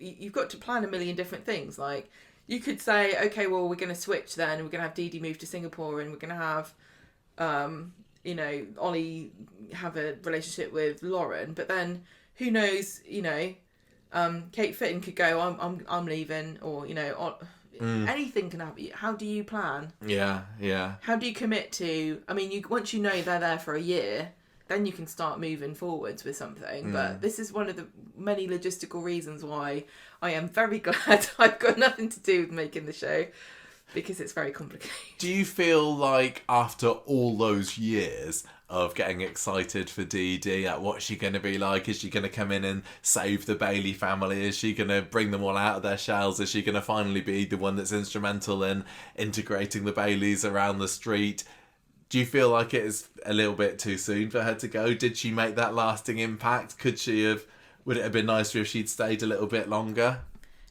you've got to plan a million different things. Like, you could say, okay, well, we're going to switch then, and we're going to have Dee-Dee move to Singapore, and we're going to have, you know, Ollie have a relationship with Lauren, but then who knows, you know, Kate Fitton could go, I'm leaving, or, you know, anything can happen. How do you plan? Yeah. How do you commit to? I mean, once you know they're there for a year, then you can start moving forwards with something. But this is one of the many logistical reasons why I am very glad I've got nothing to do with making the show, because it's very complicated. Do you feel like after all those years of getting excited for Dee-Dee, like, what's she going to be like? Is she going to come in and save the Bailey family? Is she going to bring them all out of their shells? Is she going to finally be the one that's instrumental in integrating the Baileys around the street? Do you feel like it is a little bit too soon for her to go? Did she make that lasting impact? Would it have been nicer if she'd stayed a little bit longer?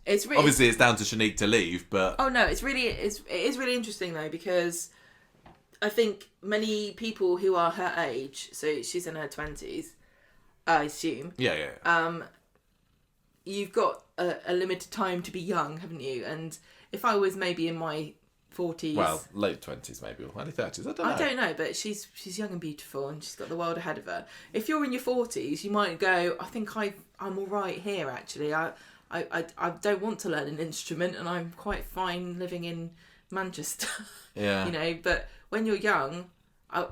Obviously, it's down to Shanique to leave, but... Oh, no, it is really interesting, though, because I think many people who are her age, so she's in her 20s, I assume. Yeah. You've got a limited time to be young, haven't you? And if I was maybe in my 40s... Well, late 20s maybe, or early 30s, I don't know. I don't know, but she's young and beautiful, and she's got the world ahead of her. If you're in your 40s, you might go, I think I'm all right here, actually. I don't want to learn an instrument, and I'm quite fine living in Manchester. Yeah. You know, but when you're young, I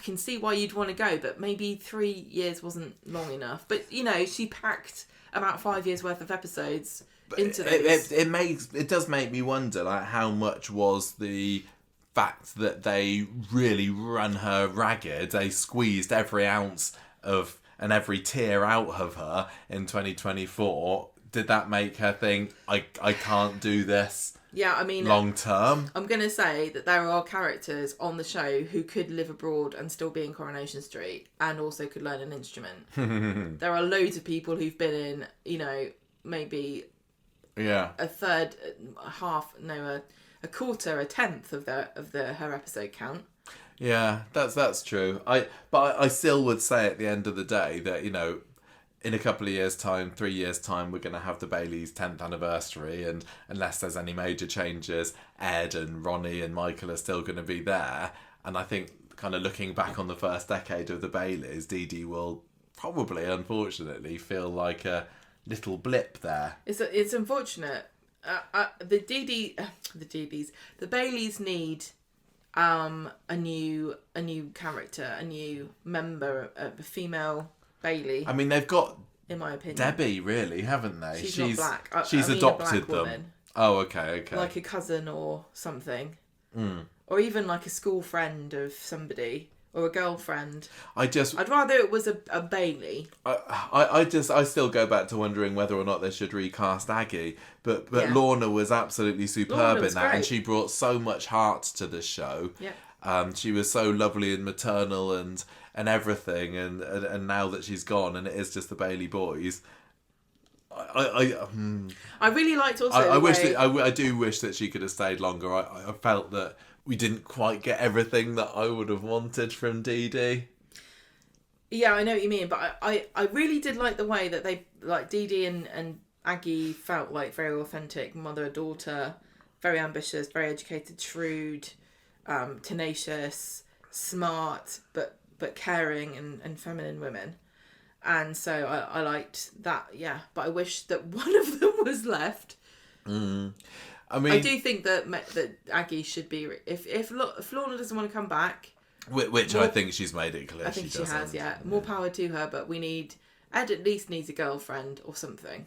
can see why you'd want to go, but maybe 3 years wasn't long enough. But, you know, she packed about 5 years worth of episodes into this. It does make me wonder, like, how much was the fact that they really run her ragged, they squeezed every ounce of and every tear out of her in 2024. did that make her think, I can't do this Yeah, I mean, long term? I'm going to say that there are characters on the show who could live abroad and still be in Coronation Street and also could learn an instrument. There are loads of people who've been in, you know, maybe a third, a quarter, a tenth of her episode count. Yeah, that's true. But I still would say at the end of the day that, you know, in a couple of years' time, 3 years' time, we're going to have the Baileys' 10th anniversary, and unless there's any major changes, Ed and Ronnie and Michael are still going to be there. And I think, kind of looking back on the first decade of the Baileys, Dee-Dee will probably, unfortunately, feel like a little blip there. It's unfortunate. The Baileys need a new character, a new member, a female Bailey. I mean, they've got, in my opinion, Debbie, really, haven't they? She's not black. She's I mean adopted a black them. woman. Oh, okay. Like a cousin or something. Or even like a school friend of somebody. Or a girlfriend. I'd rather it was a Bailey. I still go back to wondering whether or not they should recast Aggie. But Lorna was absolutely superb in that, great. and she brought so much heart to the show. Yeah. She was so lovely and maternal and everything, and now that she's gone and it is just the Bailey boys. I really liked also. I do wish that she could have stayed longer. I felt that we didn't quite get everything that I would have wanted from Dee-Dee. Yeah, I know what you mean, but I really did like the way that they, like, Dee-Dee and Aggie felt like very authentic mother-daughter, very ambitious, very educated, shrewd, tenacious, smart, but caring and feminine women. And so I liked that, yeah. But I wish that one of them was left. I mean, I do think that Aggie should be, if Lorna doesn't want to come back, which I think she's made it clear. I think she doesn't. has, yeah. More power to her, but Ed at least needs a girlfriend or something.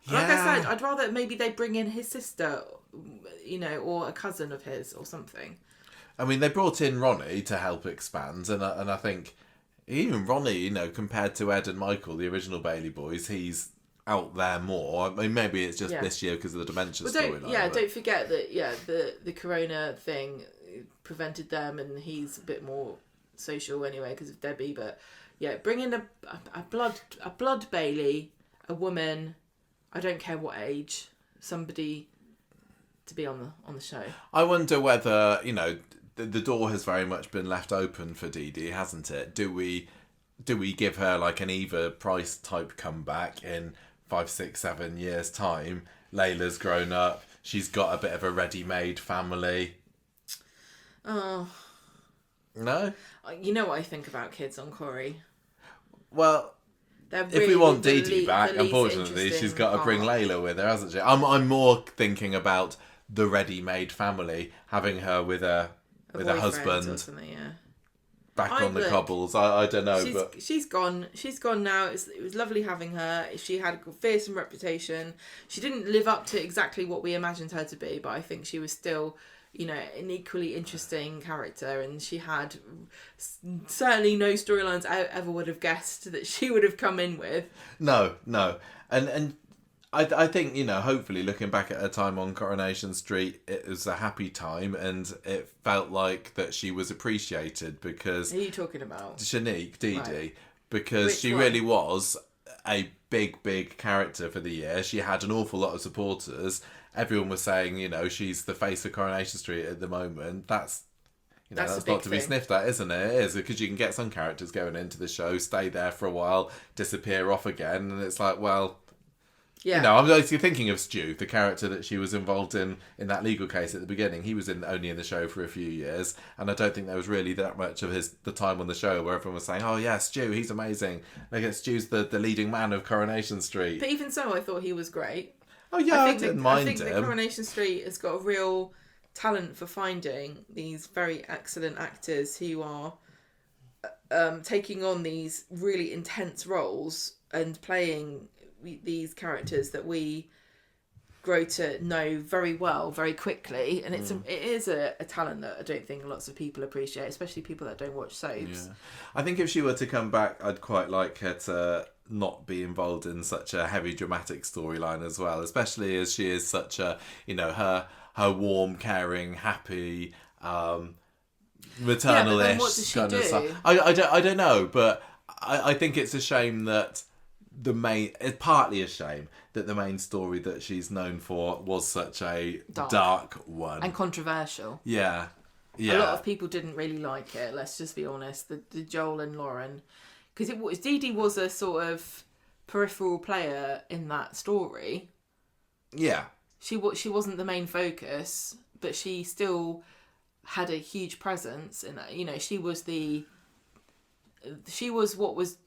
Yeah. Like I said, I'd rather maybe they bring in his sister, you know, or a cousin of his or something. I mean, they brought in Ronnie to help expand, and I think even Ronnie, you know, compared to Ed and Michael, the original Bailey boys, he's out there more. I mean, maybe it's just this year because of the dementia storyline. Don't forget that the corona thing prevented them, and he's a bit more social anyway because of Debbie. But yeah, bring in a blood Bailey, a woman, I don't care what age, somebody to be on the show. I wonder whether, you know, the door has very much been left open for Dee-Dee, hasn't it? Do we give her like an Eva Price type comeback in 5, 6, 7 years' time? Layla's grown up. She's got a bit of a ready-made family. Oh. No? You know what I think about kids on Corrie? Well, really, if we want Dee-Dee back, unfortunately, she's got to bring Layla with her, hasn't she? I'm more thinking about the ready-made family, having her with a husband or something, yeah. Back on the cobbles. I don't know, but she's gone. She's gone now. It was lovely having her. She had a fearsome reputation. She didn't live up to exactly what we imagined her to be, but I think she was still, you know, an equally interesting character, and she had certainly no storylines I ever would have guessed that she would have come in with. No, and I think, you know, hopefully looking back at her time on Coronation Street, it was a happy time, and it felt like that she was appreciated because... Who are you talking about? Shanique, Dee-Dee. Right. Because Which she one? really was a big character for the year. She had an awful lot of supporters. Everyone was saying, you know, she's the face of Coronation Street at the moment. That's not to be sniffed at, isn't it? It is, because you can get some characters going into the show, stay there for a while, disappear off again, and it's like, well... Yeah. You know, I'm actually thinking of Stu, the character that she was involved in that legal case at the beginning. He was only in the show for a few years, and I don't think there was really that much of the time on the show where everyone was saying, "Oh yeah, Stu, he's amazing." Like, Stu's the leading man of Coronation Street. But even so, I thought he was great. Oh yeah, I didn't mind him. I think that Coronation Street has got a real talent for finding these very excellent actors who are taking on these really intense roles and playing these characters that we grow to know very well, very quickly, and it is a talent that I don't think lots of people appreciate, especially people that don't watch soaps. Yeah. I think if she were to come back, I'd quite like her not be involved in such a heavy dramatic storyline as well, especially as she is such a, you know, her warm, caring, happy, maternal-ish what does she kind of do? stuff. I don't know, but I think it's a shame that it's partly a shame that the main story that she's known for was such a dark one. And controversial. Yeah. A lot of people didn't really like it, let's just be honest. The Joel and Lauren. Because Dee-Dee was a sort of peripheral player in that story. Yeah. She wasn't the main focus, but she still had a huge presence in that. You know, she was what was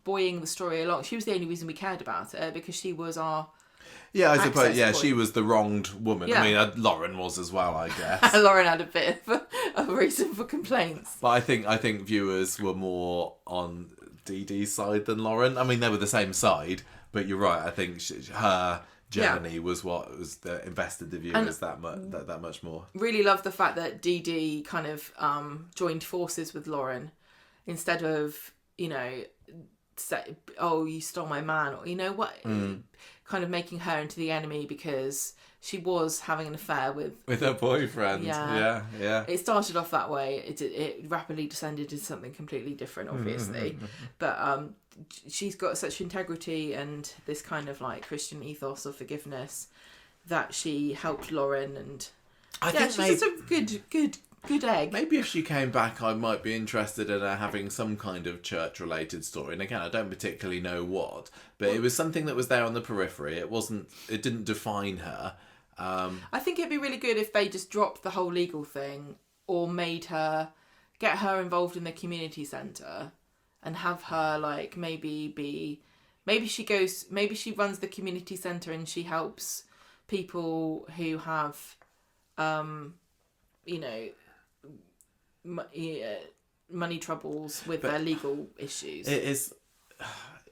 buoying the story along. She was the only reason we cared about her, because she was our I suppose. Yeah, point. she was the wronged woman. Yeah. I mean, Lauren was as well, I guess. Lauren had a bit of a reason for complaints. But I think viewers were more on Dee-Dee's side than Lauren. I mean, they were the same side, but you're right. I think her journey was what was invested the viewers that much more. Really love the fact that Dee-Dee kind of joined forces with Lauren instead of, you know, say, oh, you stole my man, or you know what, kind of making her into the enemy because she was having an affair with her boyfriend. Yeah. It started off that way. It rapidly descended into something completely different, obviously. But she's got such integrity and this kind of like Christian ethos of forgiveness that she helped Lauren, and I think she's just a good egg. Maybe if she came back, I might be interested in her having some kind of church-related story. And again, I don't particularly know what, but it was something that was there on the periphery. It didn't define her. I think it'd be really good if they just dropped the whole legal thing, or get her involved in the community centre, and have her like maybe she runs the community centre and she helps people who have, you know, money troubles with their legal issues. It is,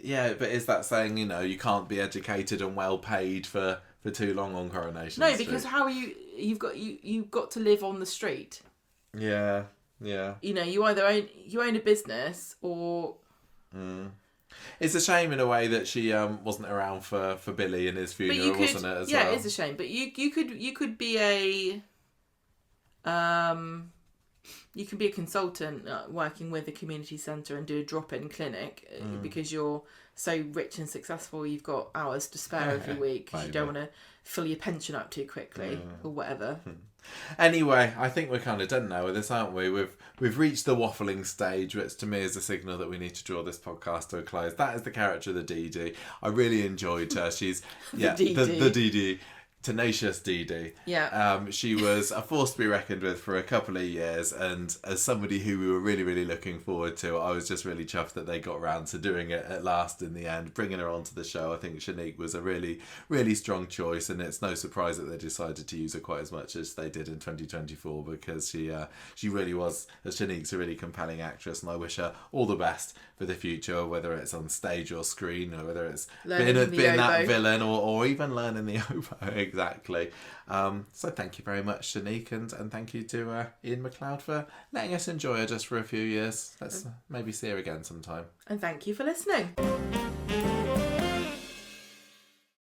yeah, but is that saying, you know, you can't be educated and well paid for too long on Coronation No, Street? because how are you've got to live on the street. Yeah. You know, you either own a business or. It's a shame in a way that she wasn't around for Billy and his funeral, wasn't it? As well? It is a shame, but you could be a you can be a consultant working with a community centre and do a drop-in clinic because you're so rich and successful. You've got hours to spare every week because you don't want to fill your pension up too quickly or whatever. Anyway, I think we're kind of done now with this, aren't we? We've reached the waffling stage, which to me is a signal that we need to draw this podcast to a close. That is the character of the Dee-Dee. I really enjoyed her. She's the Dee-Dee. Tenacious Dee-Dee. Yeah. She was a force to be reckoned with for a couple of years, and as somebody who we were really, really looking forward to, I was just really chuffed that they got around to doing it at last in the end, bringing her onto the show. I think Shanique was a really, really strong choice, and it's no surprise that they decided to use her quite as much as they did in 2024, because she really was, Shanique's a really compelling actress, and I wish her all the best for the future, whether it's on stage or screen, or whether it's being that villain or even learning the oboe. Exactly. So thank you very much, Shanique, and thank you to Ian McLeod for letting us enjoy her just for a few years. Let's maybe see her again sometime. And thank you for listening.